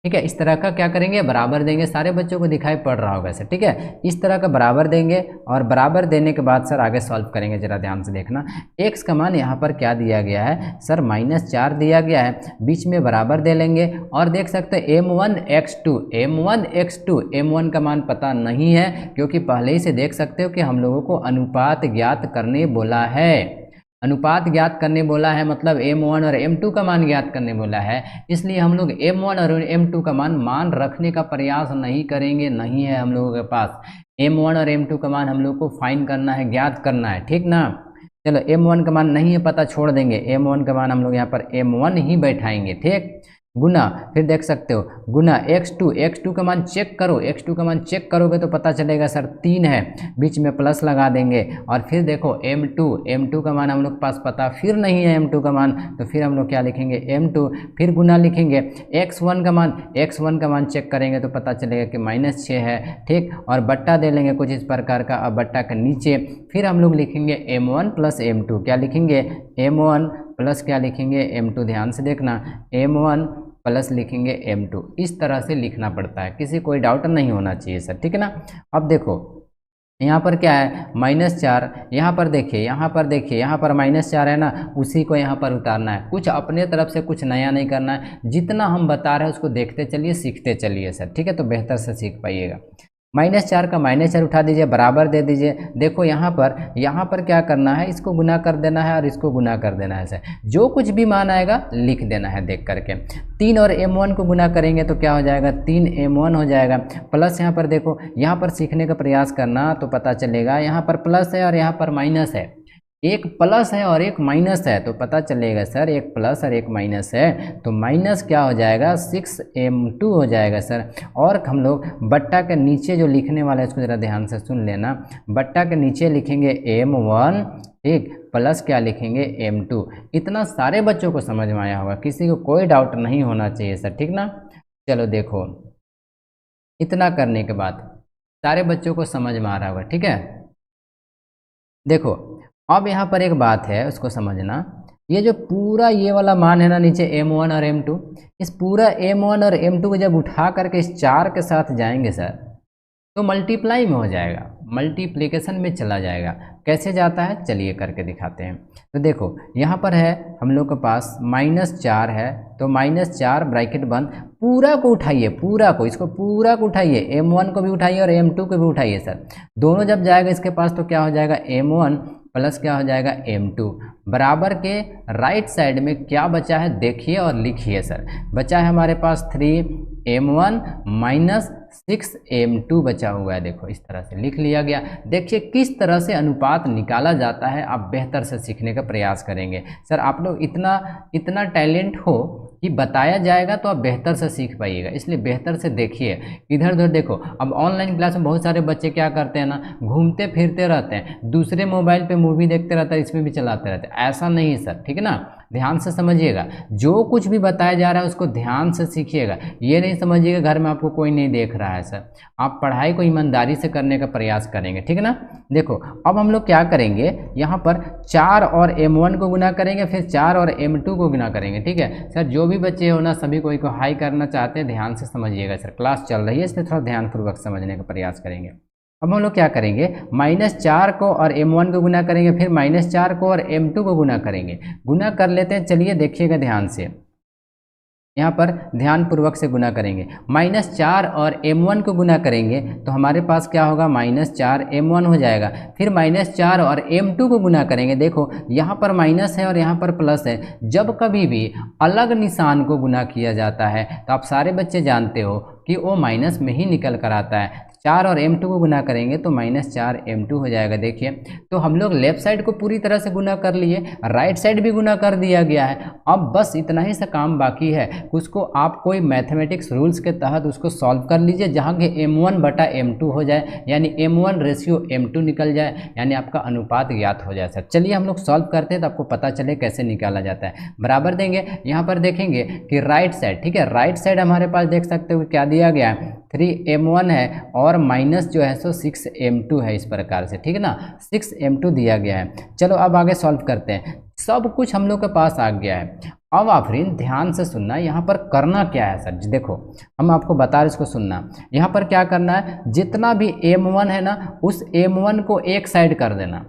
ठीक है, इस तरह का क्या करेंगे, बराबर देंगे। सारे बच्चों को दिखाई पड़ रहा होगा सर, ठीक है, इस तरह का बराबर देंगे और बराबर देने के बाद सर आगे सॉल्व करेंगे। जरा ध्यान से देखना, x का मान यहाँ पर क्या दिया गया है सर, -4 दिया गया है, बीच में बराबर दे लेंगे और देख सकते हैं m1 x2 m1 का मान पता नहीं है, क्योंकि पहले ही से देख सकते हो कि हम लोगों को अनुपात ज्ञात करने बोला है, अनुपात ज्ञात करने बोला है, मतलब m1 और m2 का मान ज्ञात करने बोला है, इसलिए हम लोग m1 और m2 का मान रखने का प्रयास नहीं करेंगे, नहीं है हम लोगों के पास। m1 और m2 का मान हम लोग को फाइंड करना है, ज्ञात करना है, ठीक ना। चलो m1 का मान नहीं है पता, छोड़ देंगे, m1 का मान हम लोग यहाँ पर m1 ही बैठाएंगे, ठीक, गुना, फिर देख सकते हो गुना x2 का मान चेक करो, x2 का मान चेक करोगे तो पता चलेगा सर 3 है, बीच में प्लस लगा देंगे और फिर देखो m2 का मान हम लोग पास पता फिर नहीं है m2 का मान, तो फिर हम लोग क्या लिखेंगे m2, फिर गुना लिखेंगे, x1 का मान चेक करेंगे तो पता चलेगा कि -6 है, ठीक, और बट्टा दे लेंगे कुछ इस प्रकार का, अब बट्टा के नीचे फिर हम लोग लिखेंगे m1 प्लस m2, क्या लिखेंगे m1 प्लस क्या लिखेंगे m2, ध्यान से देखना, m1 प्लस लिखेंगे m2, इस तरह से लिखना पड़ता है, किसी कोई डाउट नहीं होना चाहिए सर, ठीक है ना। अब देखो यहाँ पर क्या है -4, यहाँ पर देखिए यहाँ पर -4 है ना, उसी को यहाँ पर उतारना है, कुछ अपने तरफ से कुछ नया नहीं करना है, जितना हम बता रहे हैं उसको देखते चलिए, सीखते चलिए सर, ठीक है, तो बेहतर से सीख पाइएगा। -4 का -4 उठा दीजिए, बराबर दे दीजिए, देखो यहाँ पर क्या करना है, इसको गुना कर देना है और इसको गुना कर देना है सर, जो कुछ भी मान आएगा लिख देना है देख करके। 3 और m1 को गुना करेंगे तो क्या हो जाएगा, 3m1 हो जाएगा, प्लस यहाँ पर देखो, यहाँ पर सीखने का प्रयास करना तो पता चलेगा, यहाँ पर प्लस है और यहाँ पर माइनस है, एक प्लस है और एक माइनस है, तो पता चलेगा सर एक प्लस और एक माइनस है, तो माइनस क्या हो जाएगा 6m2 हो जाएगा सर। और हम लोग बट्टा के नीचे जो लिखने वाला है इसको ज़रा ध्यान से सुन लेना, बट्टा के नीचे लिखेंगे m1, ठीक, प्लस क्या लिखेंगे m2। इतना सारे बच्चों को समझ में आया होगा, किसी को कोई डाउट नहीं होना चाहिए सर, ठीक ना। चलो देखो इतना करने के बाद सारे बच्चों को समझ में आ रहा होगा, ठीक है। देखो अब यहाँ पर एक बात है उसको समझना, ये जो पूरा ये वाला मान है ना नीचे m1 और m2, इस पूरा m1 और m2 को जब उठा करके इस 4 के साथ जाएंगे सर तो मल्टीप्लाई में हो जाएगा, मल्टीप्लिकेशन में चला जाएगा। कैसे जाता है चलिए करके दिखाते हैं। तो देखो यहाँ पर है हम लोग के पास -4 है, तो -4 ब्रैकेट बंद, पूरा को उठाइए, पूरा को, इसको पूरा को उठाइए, m1 को भी उठाइए और m2 को भी उठाइए सर, दोनों जब जाएगा इसके पास तो क्या हो जाएगा m1 प्लस क्या हो जाएगा m2, बराबर के राइट साइड में क्या बचा है देखिए और लिखिए सर, बचा है हमारे पास 3m1 माइनस 6m2 बचा हुआ है, देखो इस तरह से लिख लिया गया। देखिए किस तरह से अनुपात निकाला जाता है, आप बेहतर से सीखने का प्रयास करेंगे सर। आप लोग इतना टैलेंट हो कि बताया जाएगा तो आप बेहतर से सीख पाइएगा, इसलिए बेहतर से देखिए, इधर उधर देखो। अब ऑनलाइन क्लास में बहुत सारे बच्चे क्या करते हैं ना, घूमते फिरते रहते हैं, दूसरे मोबाइल पे मूवी देखते रहते हैं, इसमें भी चलाते रहते हैं, ऐसा नहीं सर, ठीक है ना। ध्यान से समझिएगा, जो कुछ भी बताया जा रहा है उसको ध्यान से सीखिएगा, ये नहीं समझिएगा घर में आपको कोई नहीं देख रहा है सर। आप पढ़ाई को ईमानदारी से करने का प्रयास करेंगे, ठीक है ना। देखो अब हम लोग क्या करेंगे, यहाँ पर 4 और m1 को गुना करेंगे, फिर 4 और m2 को गुना करेंगे, ठीक है सर। जो भी बच्चे हो ना सभी को हाई करना चाहते हैं, ध्यान से समझिएगा सर, क्लास चल रही है इसलिए थोड़ा ध्यानपूर्वक समझने का प्रयास करेंगे। अब हम लोग क्या करेंगे, -4 को और m1 को गुना करेंगे, फिर -4 को और m2 को गुना करेंगे। गुना कर लेते हैं, चलिए देखिएगा ध्यान से, यहाँ पर ध्यानपूर्वक से गुना करेंगे। -4 और m1 को गुना करेंगे तो हमारे पास क्या होगा, -4m1 हो जाएगा। फिर -4 और m2 को गुना करेंगे, देखो यहाँ पर माइनस है और यहाँ पर प्लस है। जब कभी भी अलग निशान को गुना किया जाता है तो आप सारे बच्चे जानते हो कि वो माइनस में ही निकल कर आता है। 4 और m2 को गुना करेंगे तो -4m2 हो जाएगा। देखिए तो हम लोग लेफ्ट साइड को पूरी तरह से गुना कर लिए, राइट साइड भी गुना कर दिया गया है। अब बस इतना ही सा काम बाकी है, उसको आप कोई मैथमेटिक्स रूल्स के तहत उसको सॉल्व कर लीजिए, जहाँ के m1 बटा m2 हो जाए, यानी m1 रेशियो m2 निकल जाए, यानी आपका अनुपात ज्ञात हो जाए सर। चलिए हम लोग सॉल्व करते हैं तो आपको पता चले कैसे निकाला जाता है। बराबर देंगे, यहाँ पर देखेंगे कि राइट साइड, ठीक है, राइट साइड हमारे पास देख सकते हो क्या दिया गया है, 3m1 है और माइनस जो है सो 6m2 है, इस प्रकार से, ठीक है ना, 6m2 दिया गया है। चलो अब आगे सॉल्व करते हैं। सब कुछ हम लोग के पास आ गया है। अब आफरीन ध्यान से सुनना, यहाँ पर करना क्या है सर, देखो हम आपको बता रहे, इसको सुनना। यहाँ पर क्या करना है, जितना भी m1 है ना, उस m1 को एक साइड कर देना।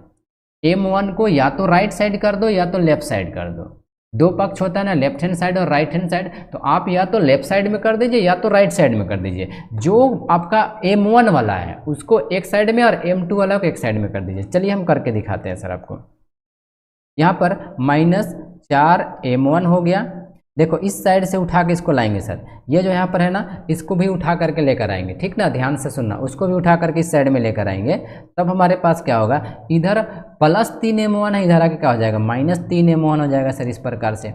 m1 को या तो राइट साइड कर दो या तो लेफ्ट साइड कर दो। दो पक्ष होता है ना, लेफ्ट हैंड साइड और राइट हैंड साइड, तो आप या तो लेफ्ट साइड में कर दीजिए या तो राइट साइड में कर दीजिए। जो आपका m1 वाला है उसको एक साइड में और m2 वाला को एक साइड में कर दीजिए। चलिए हम करके दिखाते हैं सर आपको। यहाँ पर -4m1 हो गया। देखो इस साइड से उठा के इसको लाएंगे सर, ये जो यहाँ पर है ना, इसको भी उठा करके लेकर आएंगे, ठीक ना, ध्यान से सुनना, उसको भी उठा करके इस साइड में लेकर आएंगे। तब हमारे पास क्या होगा, इधर +3m1 है, इधर आके क्या हो जाएगा, -3m1 हो जाएगा सर, इस प्रकार से,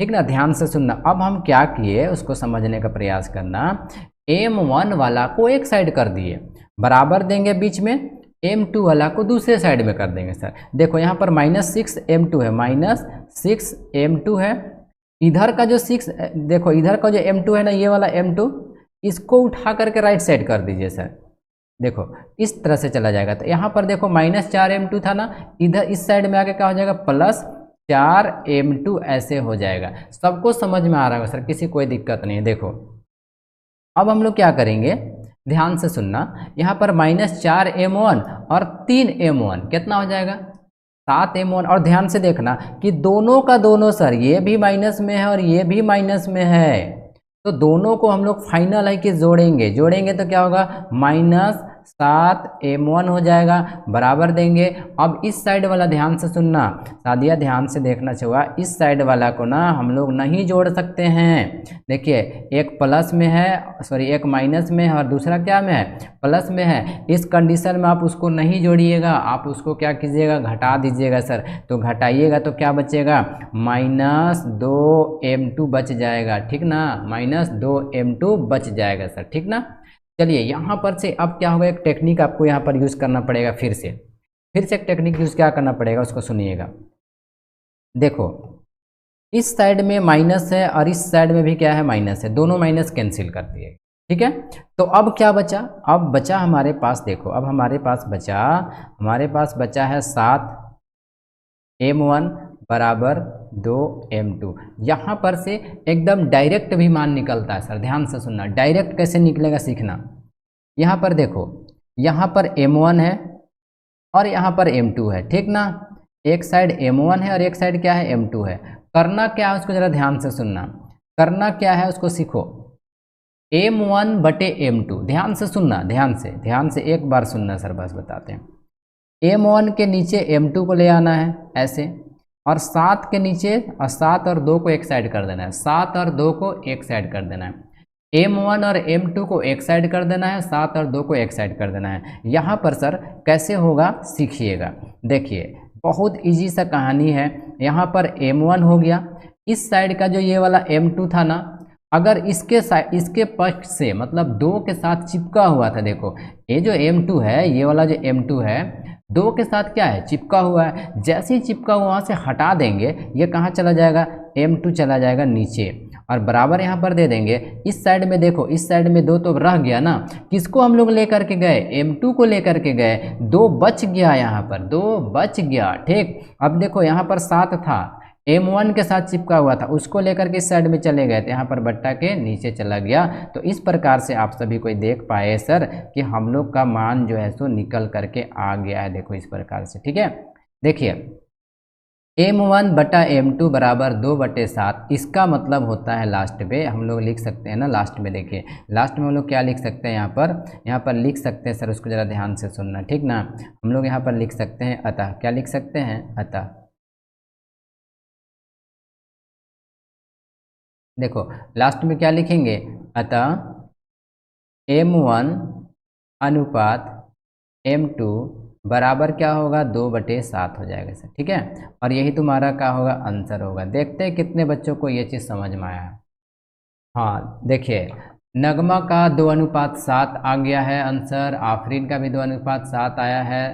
ठीक ना, ध्यान से सुनना। अब हम क्या किए उसको समझने का प्रयास करना। m1 वाला को एक साइड कर दिए, बराबर देंगे बीच में, m2 वाला को दूसरे साइड में कर देंगे सर। देखो यहाँ पर -6m2 है, -6m2 है। इधर का जो 6, देखो इधर का जो m2 है ना, ये वाला m2, इसको उठा करके राइट साइड कर दीजिए सर। देखो इस तरह से चला जाएगा। तो यहाँ पर देखो -4m2 था ना, इधर इस साइड में आके क्या हो जाएगा, +4m2 ऐसे हो जाएगा। सबको समझ में आ रहा होगा सर, किसी कोई दिक्कत नहीं है। देखो अब हम लोग क्या करेंगे, ध्यान से सुनना। यहाँ पर -4m1 और 3m1 कितना हो जाएगा, 7m1। और ध्यान से देखना कि दोनों का दोनों सर, ये भी माइनस में है और ये भी माइनस में है, तो दोनों को हम लोग फाइनल है कि जोड़ेंगे तो क्या होगा, -7m1 हो जाएगा, बराबर देंगे। अब इस साइड वाला ध्यान से सुनना, सादिया ध्यान से देखना चाहिए, इस साइड वाला को ना हम लोग नहीं जोड़ सकते हैं। देखिए एक प्लस में है, सॉरी एक माइनस में है और दूसरा क्या में है, प्लस में है। इस कंडीशन में आप उसको नहीं जोड़िएगा, आप उसको क्या कीजिएगा, घटा दीजिएगा सर। तो घटाइएगा तो क्या बचेगा, -2m2 बच जाएगा, ठीक ना, -2m2 बच जाएगा सर, ठीक ना। चलिए यहाँ पर से अब क्या होगा, एक टेक्निक आपको यहाँ पर यूज़ करना पड़ेगा, फिर से एक टेक्निक यूज़ क्या करना पड़ेगा उसको सुनिएगा। देखो इस साइड में माइनस है और इस साइड में भी क्या है, माइनस है, दोनों माइनस कैंसिल कर दिए, ठीक है। तो अब क्या बचा, अब बचा हमारे पास, देखो अब हमारे पास बचा है 7m1 बराबर 2m2। यहाँ पर से एकदम डायरेक्ट भी मान निकलता है सर, ध्यान से सुनना, डायरेक्ट कैसे निकलेगा सीखना। यहाँ पर देखो, यहाँ पर m1 है और यहाँ पर m2 है, ठीक ना, एक साइड m1 है और एक साइड क्या है, m2 है। करना क्या है उसको जरा ध्यान से सुनना, करना क्या है उसको सीखो, m1 बटे m2, ध्यान से सुनना, ध्यान से एक बार सुनना सर, बस बताते हैं। m1 के नीचे m2 को ले आना है ऐसे, और 7 के नीचे, और 7 और 2 को एक साइड कर देना है, 7 और 2 को एक साइड कर देना है। m1 और m2 को एक साइड कर देना है, 7 और 2 को एक साइड कर देना है। यहाँ पर सर कैसे होगा सीखिएगा। देखिए बहुत इजी सा कहानी है। यहाँ पर m1 हो गया, इस साइड का जो ये वाला m2 था ना, अगर इसके पक्ष से मतलब 2 के साथ चिपका हुआ था, देखो ये जो m2 है, ये वाला जो m2 है 2 के साथ क्या है, चिपका हुआ है। जैसे ही चिपका हुआ वहाँ से हटा देंगे, ये कहाँ चला जाएगा, m2 चला जाएगा नीचे, और बराबर यहाँ पर दे देंगे। इस साइड में देखो, इस साइड में 2 तो रह गया ना, किसको हम लोग लेकर के गए, m2 को लेकर के गए, 2 बच गया, यहाँ पर 2 बच गया, ठीक। अब देखो यहाँ पर 7 था, m1 के साथ चिपका हुआ था, उसको लेकर के इस साइड में चले गए, तो यहाँ पर बट्टा के नीचे चला गया। तो इस प्रकार से आप सभी कोई देख पाए सर कि हम लोग का मान जो है सो निकल करके आ गया है, देखो इस प्रकार से, ठीक है। देखिए m1 बटा m2 बराबर 2/7, इसका मतलब होता है लास्ट पे हम लोग लिख सकते हैं ना, लास्ट में देखिए, लास्ट में हम लोग क्या लिख सकते हैं, यहाँ पर लिख सकते हैं सर, उसको ज़रा ध्यान से सुनना, ठीक ना। हम लोग यहाँ पर लिख सकते हैं अतः, क्या लिख सकते हैं, अतः। देखो लास्ट में क्या लिखेंगे, अतः m1 अनुपात m2 बराबर क्या होगा, 2/7 हो जाएगा सर। ठीक है, और यही तुम्हारा क्या होगा, आंसर होगा। देखते हैं कितने बच्चों को ये चीज़ समझ में आया है। हाँ देखिए, नगमा का 2:7 आ गया है आंसर, आफरीन का भी 2:7 आया है।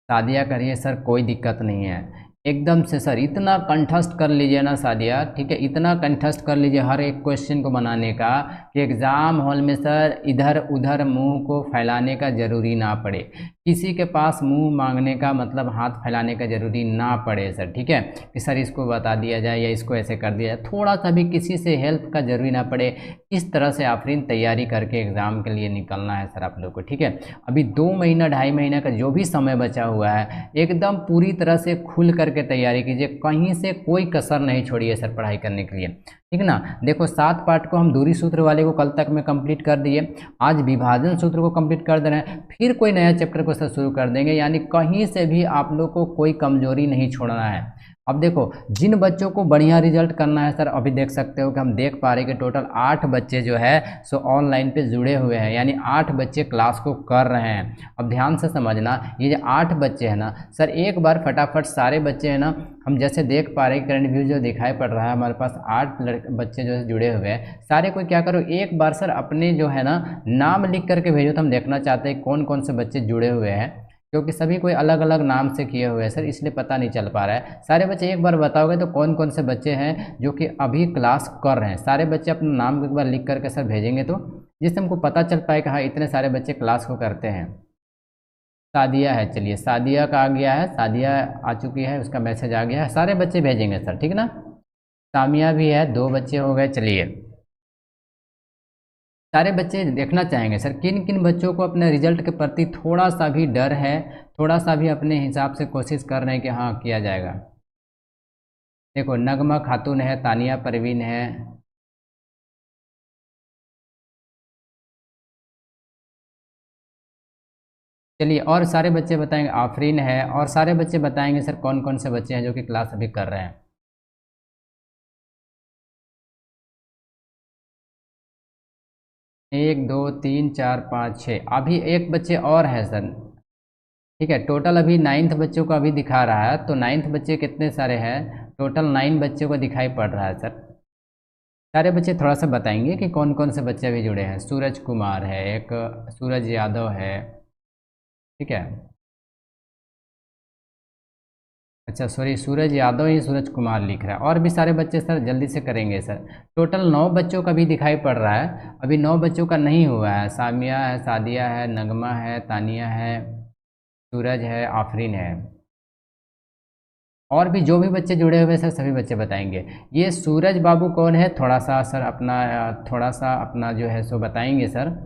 सादिया करिए सर, कोई दिक्कत नहीं है, एकदम से सर इतना कंठस्थ कर लीजिए ना सादिया, ठीक है, इतना कंठस्थ कर लीजिए हर एक क्वेश्चन को बनाने का कि एग्ज़ाम हॉल में सर इधर उधर मुंह को फैलाने का ज़रूरी ना पड़े, किसी के पास मुंह मांगने का मतलब हाथ फैलाने का ज़रूरी ना पड़े सर। ठीक है, कि सर इसको बता दिया जाए या इसको ऐसे कर दिया जाए, थोड़ा सा भी किसी से हेल्प का ज़रूरी ना पड़े। इस तरह से आफरीन तैयारी करके एग्ज़ाम के लिए निकलना है सर आप लोग को। ठीक है, अभी 2 महीना 2.5 महीना का जो भी समय बचा हुआ है, एकदम पूरी तरह से खुल करके तैयारी कीजिए, कहीं से कोई कसर नहीं छोड़िए सर पढ़ाई करने के लिए। ठीक ना, देखो 7 पार्ट को हम दूरी सूत्र वाले को कल तक में कंप्लीट कर दिए, आज विभाजन सूत्र को कंप्लीट कर दे रहे हैं, फिर कोई नया चैप्टर को सर शुरू कर देंगे, यानी कहीं से भी आप लोग को कोई कमजोरी नहीं छोड़ना है। अब देखो जिन बच्चों को बढ़िया रिजल्ट करना है सर, अभी देख सकते हो कि हम देख पा रहे हैं कि टोटल 8 बच्चे जो है सो ऑनलाइन पे जुड़े हुए हैं, यानी 8 बच्चे क्लास को कर रहे हैं। अब ध्यान से समझना, ये जो 8 बच्चे हैं ना सर, एक बार फटाफट सारे बच्चे हैं ना, हम जैसे देख पा रहे हैं करंट व्यू जो दिखाई पड़ रहा है, हमारे पास 8 बच्चे जो है जुड़े हुए हैं, सारे को क्या करो एक बार सर अपने जो है ना नाम लिख करके भेजो, तो हम देखना चाहते हैं कौन कौन से बच्चे जुड़े हुए हैं, क्योंकि सभी कोई अलग अलग नाम से किए हुए हैं सर, इसलिए पता नहीं चल पा रहा है। सारे बच्चे एक बार बताओगे तो कौन कौन से बच्चे हैं जो कि अभी क्लास कर रहे हैं, सारे बच्चे अपना नाम एक बार लिख करके सर भेजेंगे, तो जिससे हमको पता चल पाए कि हाँ इतने सारे बच्चे क्लास को करते हैं। सादिया है, चलिए सादिया का आ गया है, सादिया आ चुकी है, उसका मैसेज आ गया है, सारे बच्चे भेजेंगे सर। ठीक ना, सामिया भी है, 2 बच्चे हो गए। चलिए सारे बच्चे देखना चाहेंगे सर किन किन बच्चों को अपने रिजल्ट के प्रति थोड़ा सा भी डर है, थोड़ा सा भी अपने हिसाब से कोशिश कर रहे हैं कि हाँ किया जाएगा। देखो नगमा खातून है, तानिया परवीन है, चलिए और सारे बच्चे बताएंगे, आफरीन है, और सारे बच्चे बताएंगे सर कौन कौन से बच्चे हैं जो कि क्लास अभी कर रहे हैं। 1 2 3 4 5 6, अभी एक बच्चे और है सर। ठीक है, टोटल अभी 9th बच्चों को अभी दिखा रहा है, तो 9th बच्चे कितने सारे हैं, टोटल 9 बच्चों को दिखाई पड़ रहा है सर। सारे बच्चे थोड़ा सा बताएंगे कि कौन कौन से बच्चे अभी जुड़े हैं। सूरज कुमार है एक, सूरज यादव है, ठीक है, अच्छा सॉरी सूरज यादव ही सूरज कुमार लिख रहा है, और भी सारे बच्चे सर जल्दी से करेंगे सर। टोटल 9 बच्चों का भी दिखाई पड़ रहा है, अभी 9 बच्चों का नहीं हुआ है, सामिया है, सादिया है, नगमा है, तानिया है, सूरज है, आफरीन है, और भी जो भी बच्चे जुड़े हुए सर सभी बच्चे बताएंगे। ये सूरज बाबू कौन है, थोड़ा सा सर अपना थोड़ा सा अपना जो है सो बताएंगे सर।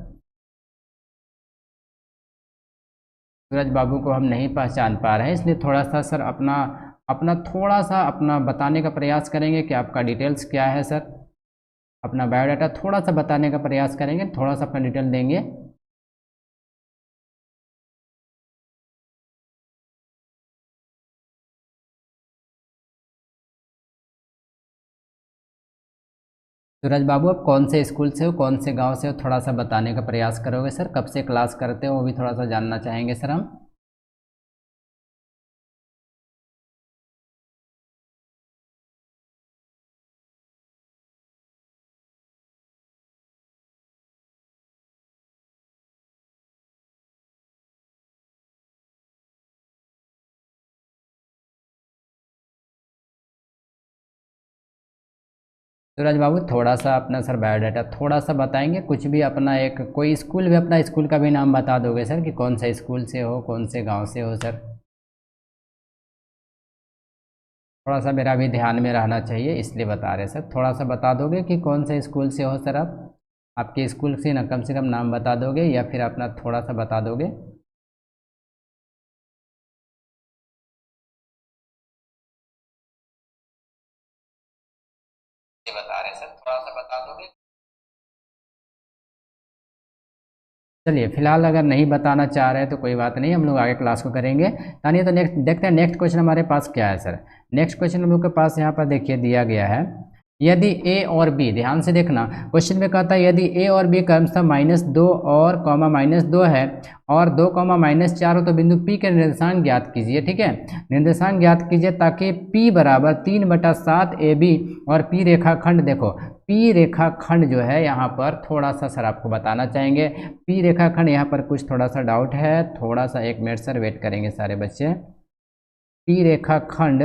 सूरज बाबू को हम नहीं पहचान पा रहे हैं, इसलिए थोड़ा सा सर अपना अपना थोड़ा सा अपना बताने का प्रयास करेंगे कि आपका डिटेल्स क्या है सर, अपना बायोडाटा थोड़ा सा बताने का प्रयास करेंगे, थोड़ा सा अपना डिटेल देंगे। सूरज बाबू आप कौन से स्कूल से हो, कौन से गांव से हो, थोड़ा सा बताने का प्रयास करोगे सर, कब से क्लास करते हो वो भी थोड़ा सा जानना चाहेंगे सर हम। सूरज बाबू थोड़ा सा अपना सर बायोडाटा थोड़ा सा बताएंगे, कुछ भी अपना एक कोई स्कूल भी, अपना स्कूल का भी नाम बता दोगे सर कि कौन सा स्कूल से हो, कौन से गांव से हो सर। थोड़ा सा मेरा भी ध्यान में रहना चाहिए इसलिए बता रहे सर, थोड़ा सा बता दोगे कि कौन से स्कूल से हो सर आप, आपके स्कूल से कम नाम बता दोगे या फिर अपना थोड़ा सा बता दोगे। ये बता रहे सर, थोड़ा सा बता दोगे। चलिए फिलहाल अगर नहीं बताना चाह रहे हैं तो कोई बात नहीं, हम लोग आगे क्लास को करेंगे। तानिए तो नेक्स्ट देखते हैं नेक्स्ट क्वेश्चन हमारे पास क्या है सर। नेक्स्ट क्वेश्चन हम लोग के पास यहाँ पर देखिए दिया गया है, यदि ए और बी, ध्यान से देखना क्वेश्चन में कहता है यदि ए और बी क्रमशः -2 और -2 है और 2 -4 हो तो बिंदु P के निर्देशांक ज्ञात कीजिए। ठीक है, निर्देशांक ज्ञात कीजिए ताकि P बराबर 3/7 AB और P रेखाखंड, देखो P रेखाखंड जो है यहाँ पर थोड़ा सा सर आपको बताना चाहेंगे। P रेखाखंड यहाँ पर कुछ थोड़ा सा डाउट है, थोड़ा सा 1 मिनट सर वेट करेंगे सारे बच्चे। P रेखाखंड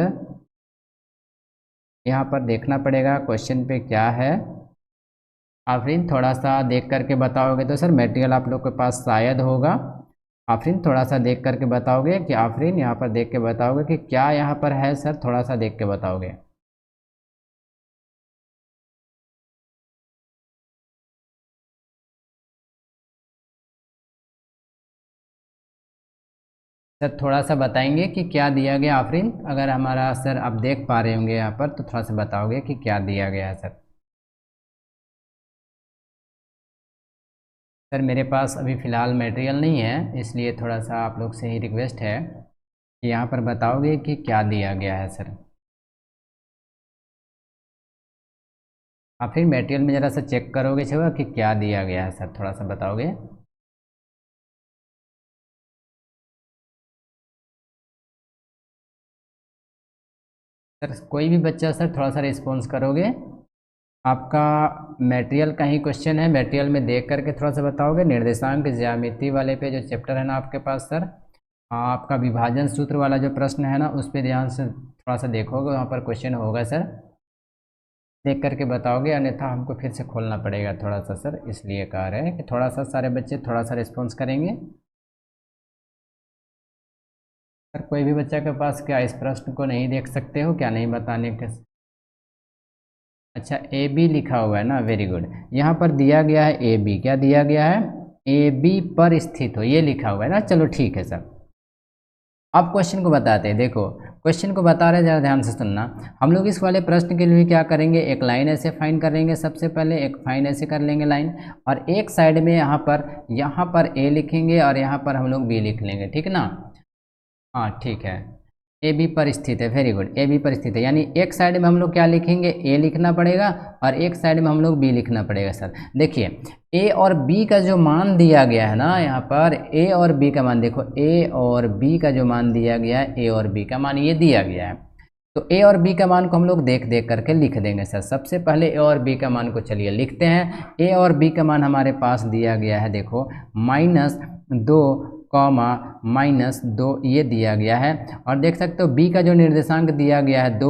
यहाँ पर देखना पड़ेगा क्वेश्चन पे क्या है। आफरीन थोड़ा सा देख करके बताओगे तो सर मटेरियल आप लोग के पास शायद होगा। आफरीन थोड़ा सा देख करके बताओगे कि आफरीन यहाँ पर देख के बताओगे कि क्या यहाँ पर है सर, थोड़ा सा देख के बताओगे। सर थोड़ा सा बताएंगे कि क्या दिया गया आफरीन, अगर हमारा सर आप देख पा रहे होंगे यहाँ पर तो थोड़ा सा बताओगे कि क्या दिया गया है सर। सर मेरे पास अभी फ़िलहाल मटेरियल नहीं है, इसलिए थोड़ा सा आप लोग से ही रिक्वेस्ट है कि यहाँ पर बताओगे कि क्या दिया गया है सर। आप फिर मटेरियल में ज़रा सा चेक करोगे छवा कि क्या दिया गया है सर, थोड़ा सा बताओगे। सर कोई भी बच्चा सर थोड़ा सा रिस्पॉन्स करोगे। आपका मटेरियल का ही क्वेश्चन है, मटेरियल में देख करके थोड़ा सा बताओगे। निर्देशांक ज्यामिति वाले पे जो चैप्टर है ना आपके पास सर, आपका विभाजन सूत्र वाला जो प्रश्न है ना उस पर ध्यान से थोड़ा सा देखोगे, वहाँ पर क्वेश्चन होगा सर, देख करके बताओगे, अन्यथा हमको फिर से खोलना पड़ेगा थोड़ा सा सर, इसलिए कह रहे हैं कि थोड़ा सा सारे बच्चे थोड़ा सा रिस्पॉन्स करेंगे। सर कोई भी बच्चा के पास क्या इस प्रश्न को नहीं देख सकते हो क्या, नहीं बताने के? अच्छा ए बी लिखा हुआ है ना, वेरी गुड। यहाँ पर दिया गया है ए बी, क्या दिया गया है? ए बी पर स्थित हो, ये लिखा हुआ है ना। चलो ठीक है सर, अब क्वेश्चन को बताते हैं। देखो क्वेश्चन को बता रहे, ज़रा ध्यान से सुनना। हम लोग इस वाले प्रश्न के लिए क्या करेंगे, एक लाइन ऐसे फाइन कर लेंगे, सबसे पहले एक फाइन ऐसे कर लेंगे लाइन, और एक साइड में यहाँ पर ए लिखेंगे और यहाँ पर हम लोग बी लिख लेंगे, ठीक ना। हाँ ठीक है, ए बी पर स्थित है, वेरी गुड, ए बी पर स्थित है, यानी एक साइड में हम लोग क्या लिखेंगे, ए लिखना पड़ेगा और एक साइड में हम लोग बी लिखना पड़ेगा सर। देखिए ए और बी का जो मान दिया गया है ना, यहाँ पर ए और बी का मान देखो, ए और बी का जो मान दिया गया है, ए और बी का मान ये दिया गया है, तो ए और बी का मान को हम लोग देख देख करके लिख देंगे सर। सबसे पहले ए और बी का मान को चलिए लिखते हैं। ए और बी का मान हमारे पास दिया गया है, देखो -2, -2 ये दिया गया है, और देख सकते हो बी का जो निर्देशांक दिया गया है 2,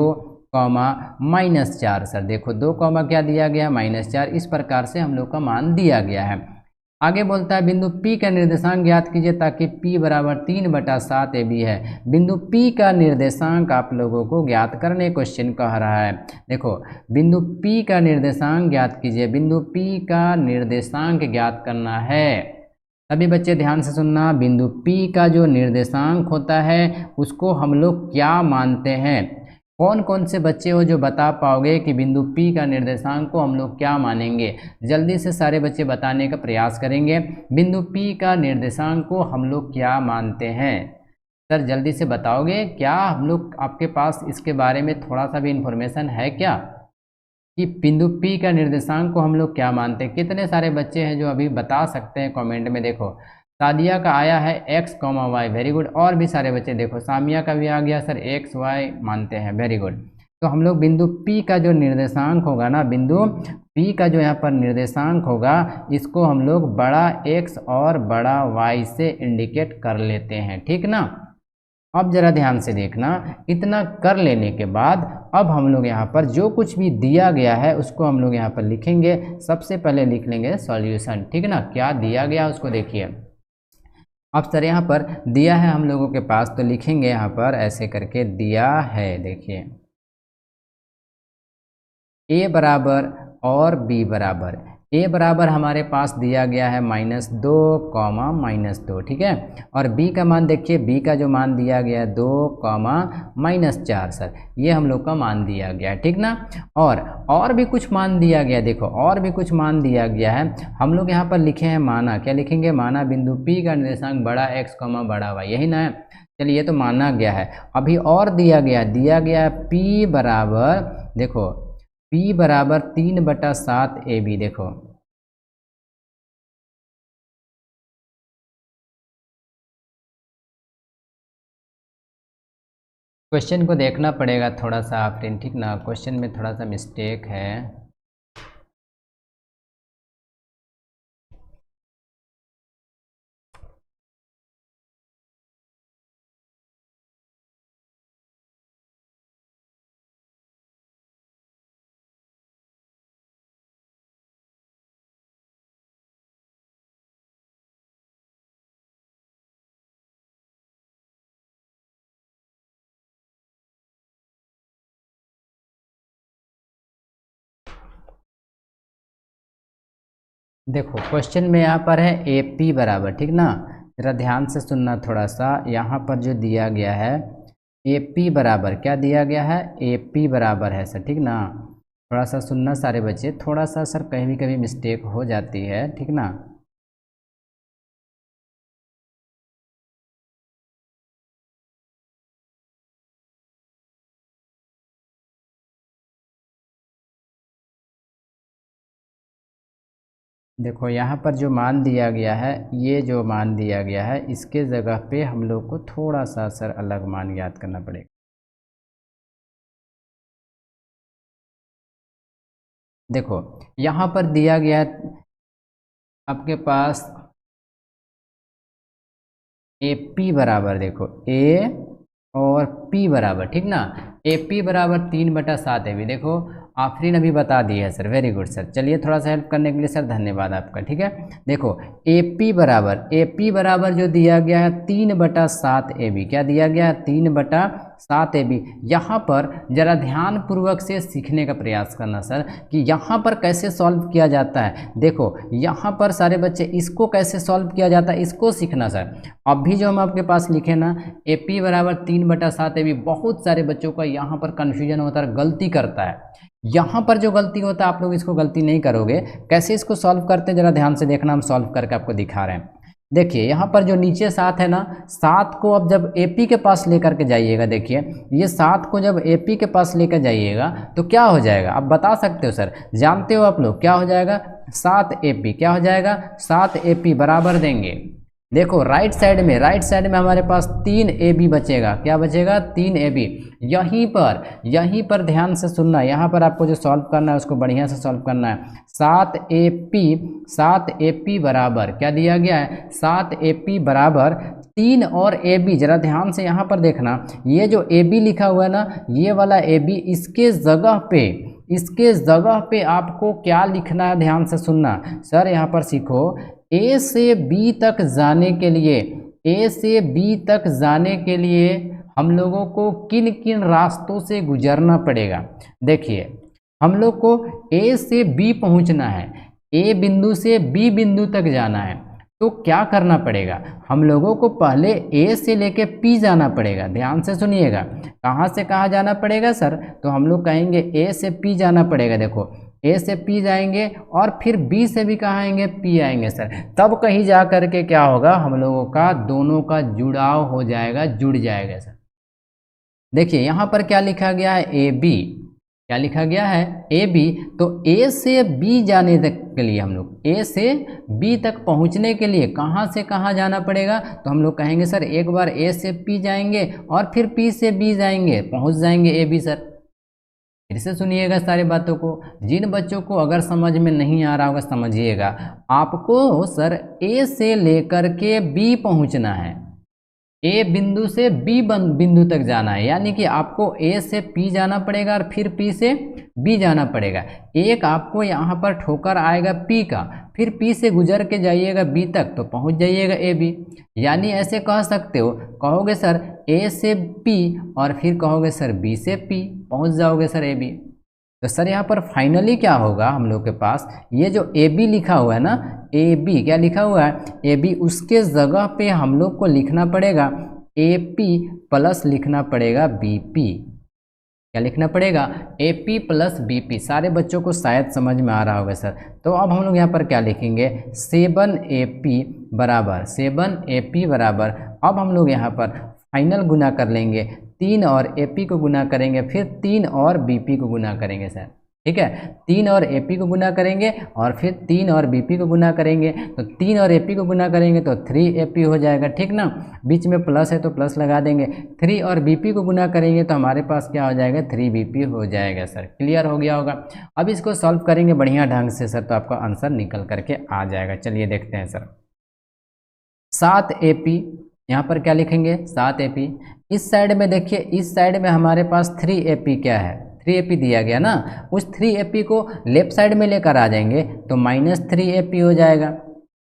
-4 सर, देखो 2, क्या दिया गया, -4, इस प्रकार से हम लोग का मान दिया गया है। आगे बोलता है बिंदु P का निर्देशांक ज्ञात कीजिए ताकि P बराबर 3/7 AB है। बिंदु P का निर्देशांक आप लोगों को ज्ञात करने क्वेश्चन कह रहा है। देखो बिंदु P का निर्देशांक ज्ञात कीजिए, बिंदु P का निर्देशांक ज्ञात करना है। सभी बच्चे ध्यान से सुनना, बिंदु P का जो निर्देशांक होता है उसको हम लोग क्या मानते हैं। कौन कौन से बच्चे हो जो बता पाओगे कि बिंदु P का निर्देशांक को हम लोग क्या मानेंगे? जल्दी से सारे बच्चे बताने का प्रयास करेंगे। बिंदु P का निर्देशांक को हम लोग क्या मानते हैं? सर जल्दी से बताओगे क्या? हम लोग आपके पास इसके बारे में थोड़ा सा भी इंफॉर्मेशन है क्या कि बिंदु P का निर्देशांक को हम लोग क्या मानते हैं? कितने सारे बच्चे हैं जो अभी बता सकते हैं कमेंट में? देखो सादिया का आया है x, y, वेरी गुड। और भी सारे बच्चे देखो, सामिया का भी आ गया सर, x, y मानते हैं, वेरी गुड। तो हम लोग बिंदु P का जो निर्देशांक होगा ना, बिंदु P का जो यहाँ पर निर्देशांक होगा, इसको हम लोग बड़ा x और बड़ा y से इंडिकेट कर लेते हैं, ठीक ना। अब जरा ध्यान से देखना, इतना कर लेने के बाद अब हम लोग यहाँ पर जो कुछ भी दिया गया है उसको हम लोग यहाँ पर लिखेंगे। सबसे पहले लिख लेंगे सॉल्यूशन, ठीक ना। क्या दिया गया उसको देखिए। अब सर यहाँ पर दिया है हम लोगों के पास, तो लिखेंगे यहाँ पर ऐसे करके दिया है, देखिए a बराबर और b बराबर, a बराबर हमारे पास दिया गया है -2, -2, ठीक है। और b का मान देखिए, b का जो मान दिया गया है 2, -4 सर, ये हम लोग का मान दिया गया है, ठीक ना। और भी कुछ मान दिया गया, देखो और भी कुछ मान दिया गया है। हम लोग यहाँ पर लिखे हैं माना, क्या लिखेंगे? माना बिंदु P का निर्देशांक बड़ा x, बड़ा y, यही ना है। चलिए ये तो माना गया है। अभी और दिया गया है P बराबर, देखो P बराबर 3/7 AB। देखो क्वेश्चन को देखना पड़ेगा थोड़ा सा आपने, ठीक ना, क्वेश्चन में थोड़ा सा मिस्टेक है। देखो क्वेश्चन में यहाँ पर है AP बराबर, ठीक ना, जरा ध्यान से सुनना थोड़ा सा। यहाँ पर जो दिया गया है AP बराबर, क्या दिया गया है, AP बराबर है सर, ठीक ना। थोड़ा सा सुनना सारे बच्चे, थोड़ा सा सर कहीं भी कभी मिस्टेक हो जाती है, ठीक ना। देखो यहाँ पर जो मान दिया गया है, ये जो मान दिया गया है, इसके जगह पे हम लोग को थोड़ा सा सर अलग मान याद करना पड़ेगा। देखो यहाँ पर दिया गया है आपके पास AP बराबर, देखो A और P बराबर, ठीक ना, AP बराबर 3/7 AB। देखो आफरीन अभी बता दिया है सर, वेरी गुड सर। चलिए थोड़ा सा हेल्प करने के लिए सर धन्यवाद आपका, ठीक है। देखो AP बराबर जो दिया गया है 3/7 AB, क्या दिया गया है, 3/7 AB। यहाँ पर जरा ध्यान पूर्वक से सीखने का प्रयास करना सर कि यहाँ पर कैसे सॉल्व किया जाता है। देखो यहाँ पर सारे बच्चे इसको कैसे सॉल्व किया जाता है इसको सीखना सर। अभी जो हम आपके पास लिखे ना AP बराबर 3/7 AB, बहुत सारे बच्चों का यहाँ पर कन्फ्यूजन होता है, गलती करता है। यहाँ पर जो गलती होता है आप लोग इसको गलती नहीं करोगे। कैसे इसको सॉल्व करते हैं जरा ध्यान से देखना, हम सॉल्व करके आपको दिखा रहे हैं। देखिए यहाँ पर जो नीचे 7 है ना, 7 को अब जब AP के पास लेकर के जाइएगा, देखिए ये 7 को जब AP के पास लेकर जाइएगा तो क्या हो जाएगा, आप बता सकते हो सर, जानते हो आप लोग क्या हो जाएगा, 7AP क्या हो जाएगा, 7AP बराबर देंगे। देखो राइट साइड में हमारे पास 3AB बचेगा, क्या बचेगा, 3AB। यहीं पर ध्यान से सुनना, यहाँ पर आपको जो सॉल्व करना है उसको बढ़िया से सॉल्व करना है। 7AP बराबर क्या दिया गया है, 7AP बराबर 3 और AB। जरा ध्यान से यहाँ पर देखना, ये जो AB लिखा हुआ है ना, ये वाला AB, इसके जगह पे आपको क्या लिखना है, ध्यान से सुनना सर। यहाँ पर सीखो A से B तक जाने के लिए हम लोगों को किन किन रास्तों से गुजरना पड़ेगा। देखिए हम लोग को A से B पहुंचना है, A बिंदु से B बिंदु तक जाना है, तो क्या करना पड़ेगा, हम लोगों को पहले A से लेके P जाना पड़ेगा। ध्यान से सुनिएगा, कहाँ से कहाँ जाना पड़ेगा सर, तो हम लोग कहेंगे A से P जाना पड़ेगा। देखो A से P जाएंगे और फिर B से भी कहाँ आएंगे, P आएंगे सर। तब कहीं जा कर के क्या होगा, हम लोगों का दोनों का जुड़ाव हो जाएगा, जुड़ जाएगा सर। देखिए यहाँ पर क्या लिखा गया है, AB, क्या लिखा गया है, AB। तो A से B जाने तक के लिए हम लोग A से B तक पहुँचने के लिए कहाँ से कहाँ जाना पड़ेगा, तो हम लोग कहेंगे सर एक बार A से P जाएंगे और फिर P से B जाएंगे, पहुँच जाएंगे AB सर। फिर से सुनिएगा सारी बातों को, जिन बच्चों को अगर समझ में नहीं आ रहा होगा समझिएगा, आपको सर A से लेकर के B पहुंचना है, A बिंदु से B बिंदु तक जाना है, यानी कि आपको A से P जाना पड़ेगा और फिर P से B जाना पड़ेगा। एक आपको यहाँ पर ठोकर आएगा P का, फिर P से गुजर के जाइएगा B तक तो पहुँच जाइएगा AB। यानी ऐसे कह सकते हो, कहोगे सर A से P और फिर कहोगे सर B से P, पहुँच जाओगे सर AB। तो सर यहाँ पर फाइनली क्या होगा, हम लोग के पास ये जो AB लिखा हुआ है ना, AB क्या लिखा हुआ है, AB, उसके जगह पे हम लोग को लिखना पड़ेगा AP प्लस लिखना पड़ेगा BP। क्या लिखना पड़ेगा, AP प्लस BP। सारे बच्चों को शायद समझ में आ रहा होगा सर। तो अब हम लोग यहाँ पर क्या लिखेंगे, 7AP बराबर, अब हम लोग यहाँ पर फाइनल गुना कर लेंगे, 3 और AP को गुना करेंगे, फिर 3 और BP को गुना करेंगे सर, ठीक है। 3 और AP को गुना करेंगे और फिर 3 और BP को गुना करेंगे, तो 3 और AP को गुना करेंगे तो 3AP हो जाएगा, ठीक ना। बीच में प्लस है तो प्लस लगा देंगे। 3 और BP को गुना करेंगे तो हमारे पास क्या हो जाएगा, 3BP हो जाएगा सर। क्लियर हो गया होगा। अब इसको सॉल्व करेंगे बढ़िया ढंग से सर, तो आपका आंसर निकल करके आ जाएगा। चलिए देखते हैं सर। 7AP, यहाँ पर क्या लिखेंगे, 7AP। इस साइड में देखिए, इस साइड में हमारे पास 3AP क्या है, 3AP दिया गया ना, उस 3AP को लेफ्ट साइड में लेकर आ जाएंगे तो -3AP हो जाएगा।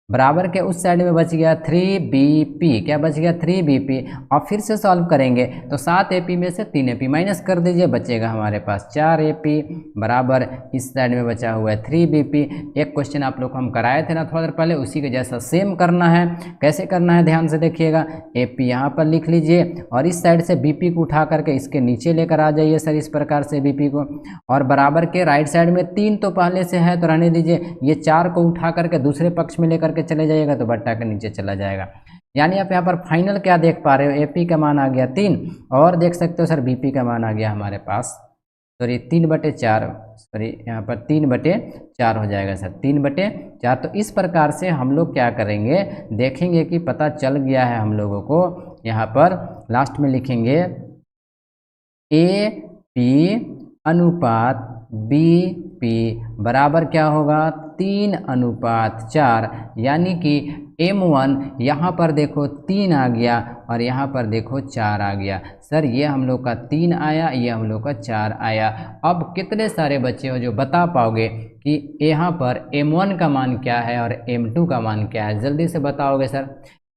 बराबर के उस साइड में बच गया 3BP, क्या बच गया 3BP। और फिर से सॉल्व करेंगे तो 7AP में से 3AP माइनस कर दीजिए, बचेगा हमारे पास 4AP बराबर इस साइड में बचा हुआ है 3BP। एक क्वेश्चन आप लोग को हम कराए थे ना थोड़ा देर पहले, उसी के जैसा सेम करना है। कैसे करना है ध्यान से देखिएगा, AP यहाँ पर लिख लीजिए और इस साइड से BP को उठा करके इसके नीचे लेकर आ जाइए सर, इस प्रकार से BP को। और बराबर के राइट साइड में 3 तो पहले से है तो रहने दीजिए, ये 4 को उठा करके दूसरे पक्ष में लेकर के चले जाइएगा तो बट्टा के नीचे चला जाएगा। यानी आप यहाँ पर फाइनल क्या देख पा रहे हो, AP का मान आ गया 3 और देख सकते हो सर BP का मान आ गया हमारे पास, सॉरी 3/4, सॉरी यहाँ पर 3/4 हो जाएगा सर, 3/4। तो इस प्रकार से हम लोग क्या करेंगे, देखेंगे कि पता चल गया है हम लोगों को। यहाँ पर लास्ट में लिखेंगे AP अनुपात BP बराबर क्या होगा, 3/4, यानी कि M1 यहाँ पर देखो 3 आ गया और यहाँ पर देखो 4 आ गया। सर ये हम लोग का 3 आया, ये हम लोग का 4 आया। अब कितने सारे बच्चे हो जो बता पाओगे कि यहाँ पर M1 का मान क्या है और M2 का मान क्या है, जल्दी से बताओगे सर।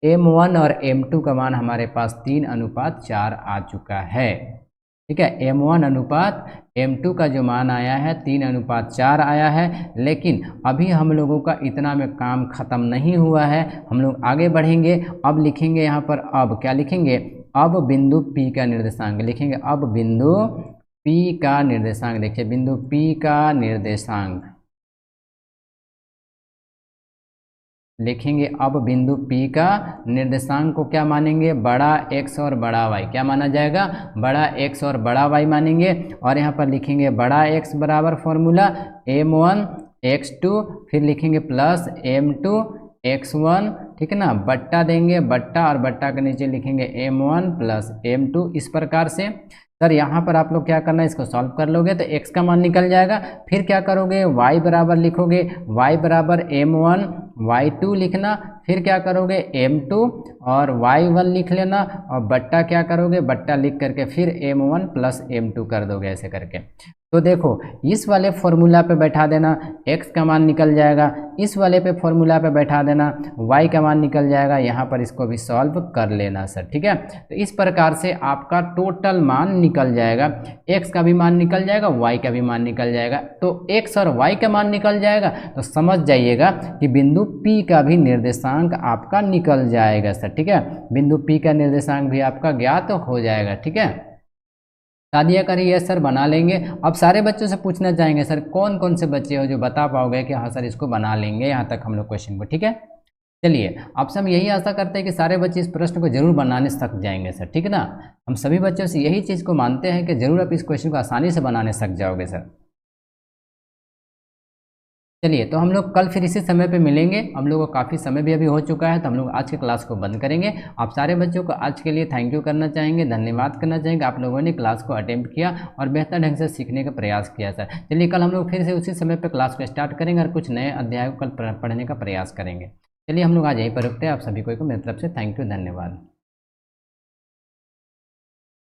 M1 और M2 का मान हमारे पास 3/4 आ चुका है, ठीक है। M1 अनुपात M2 का जो मान आया है 3/4 आया है। लेकिन अभी हम लोगों का इतना में काम ख़त्म नहीं हुआ है, हम लोग आगे बढ़ेंगे। अब लिखेंगे यहाँ पर, अब क्या लिखेंगे, अब बिंदु P का निर्देशांक लिखेंगे। अब बिंदु P का निर्देशांक देखिए, बिंदु P का निर्देशांक लिखेंगे। अब बिंदु P का निर्देशांक को क्या मानेंगे, बड़ा X और बड़ा Y। क्या माना जाएगा, बड़ा X और बड़ा Y मानेंगे। और यहाँ पर लिखेंगे बड़ा X बराबर फॉर्मूला M1 X2, फिर लिखेंगे प्लस M2 X1, ठीक है ना, बट्टा देंगे, बट्टा और बट्टा के नीचे लिखेंगे M1 प्लस M2। इस प्रकार से सर यहाँ पर आप लोग क्या करना है, इसको सॉल्व कर लोगे तो x का मान निकल जाएगा। फिर क्या करोगे, y बराबर लिखोगे, y बराबर M1 y2 लिखना, फिर क्या करोगे M2 और y1 लिख लेना और बट्टा क्या करोगे, बट्टा लिख करके फिर M1 प्लस M2 कर दोगे ऐसे करके। तो देखो इस वाले फॉर्मूला पे बैठा देना, x का मान निकल जाएगा, इस वाले पे फॉर्मूला पे बैठा देना, y का मान निकल जाएगा। यहाँ पर इसको भी सॉल्व कर लेना सर, ठीक है। तो इस प्रकार से आपका टोटल मान निकल जाएगा, x का भी मान निकल जाएगा, y का भी मान निकल जाएगा। तो x और y का मान निकल जाएगा तो समझ जाइएगा कि बिंदु P का भी निर्देशांक आपका निकल जाएगा सर, ठीक है। बिंदु P का निर्देशांक भी आपका ज्ञात हो जाएगा, ठीक है। शादियाँ करिए सर, बना लेंगे। अब सारे बच्चों से पूछना चाहेंगे सर, कौन कौन से बच्चे हो जो बता पाओगे कि हाँ सर इसको बना लेंगे यहाँ तक हम लोग क्वेश्चन को, ठीक है। चलिए आपसे हम यही आशा करते हैं कि सारे बच्चे इस प्रश्न को जरूर बनाने सक जाएंगे सर, ठीक है ना। हम सभी बच्चों से यही चीज़ को मानते हैं कि जरूर आप इस क्वेश्चन को आसानी से बनाने सक जाओगे सर। चलिए तो हम लोग कल फिर इसी समय पे मिलेंगे। हम लोगों को काफ़ी समय भी अभी हो चुका है, तो हम लोग आज के क्लास को बंद करेंगे। आप सारे बच्चों को आज के लिए थैंक यू करना चाहेंगे, धन्यवाद करना चाहेंगे, आप लोगों ने क्लास को अटेम्प्ट किया और बेहतर ढंग से सीखने का प्रयास किया सर। चलिए कल हम लोग फिर से उसी समय पर क्लास को स्टार्ट करेंगे और कुछ नए अध्याय को कल पढ़ने का प्रयास करेंगे। चलिए हम लोग आज यहीं पर रुकते हैं। आप सभी को मेरी तरफ से थैंक यू, धन्यवाद।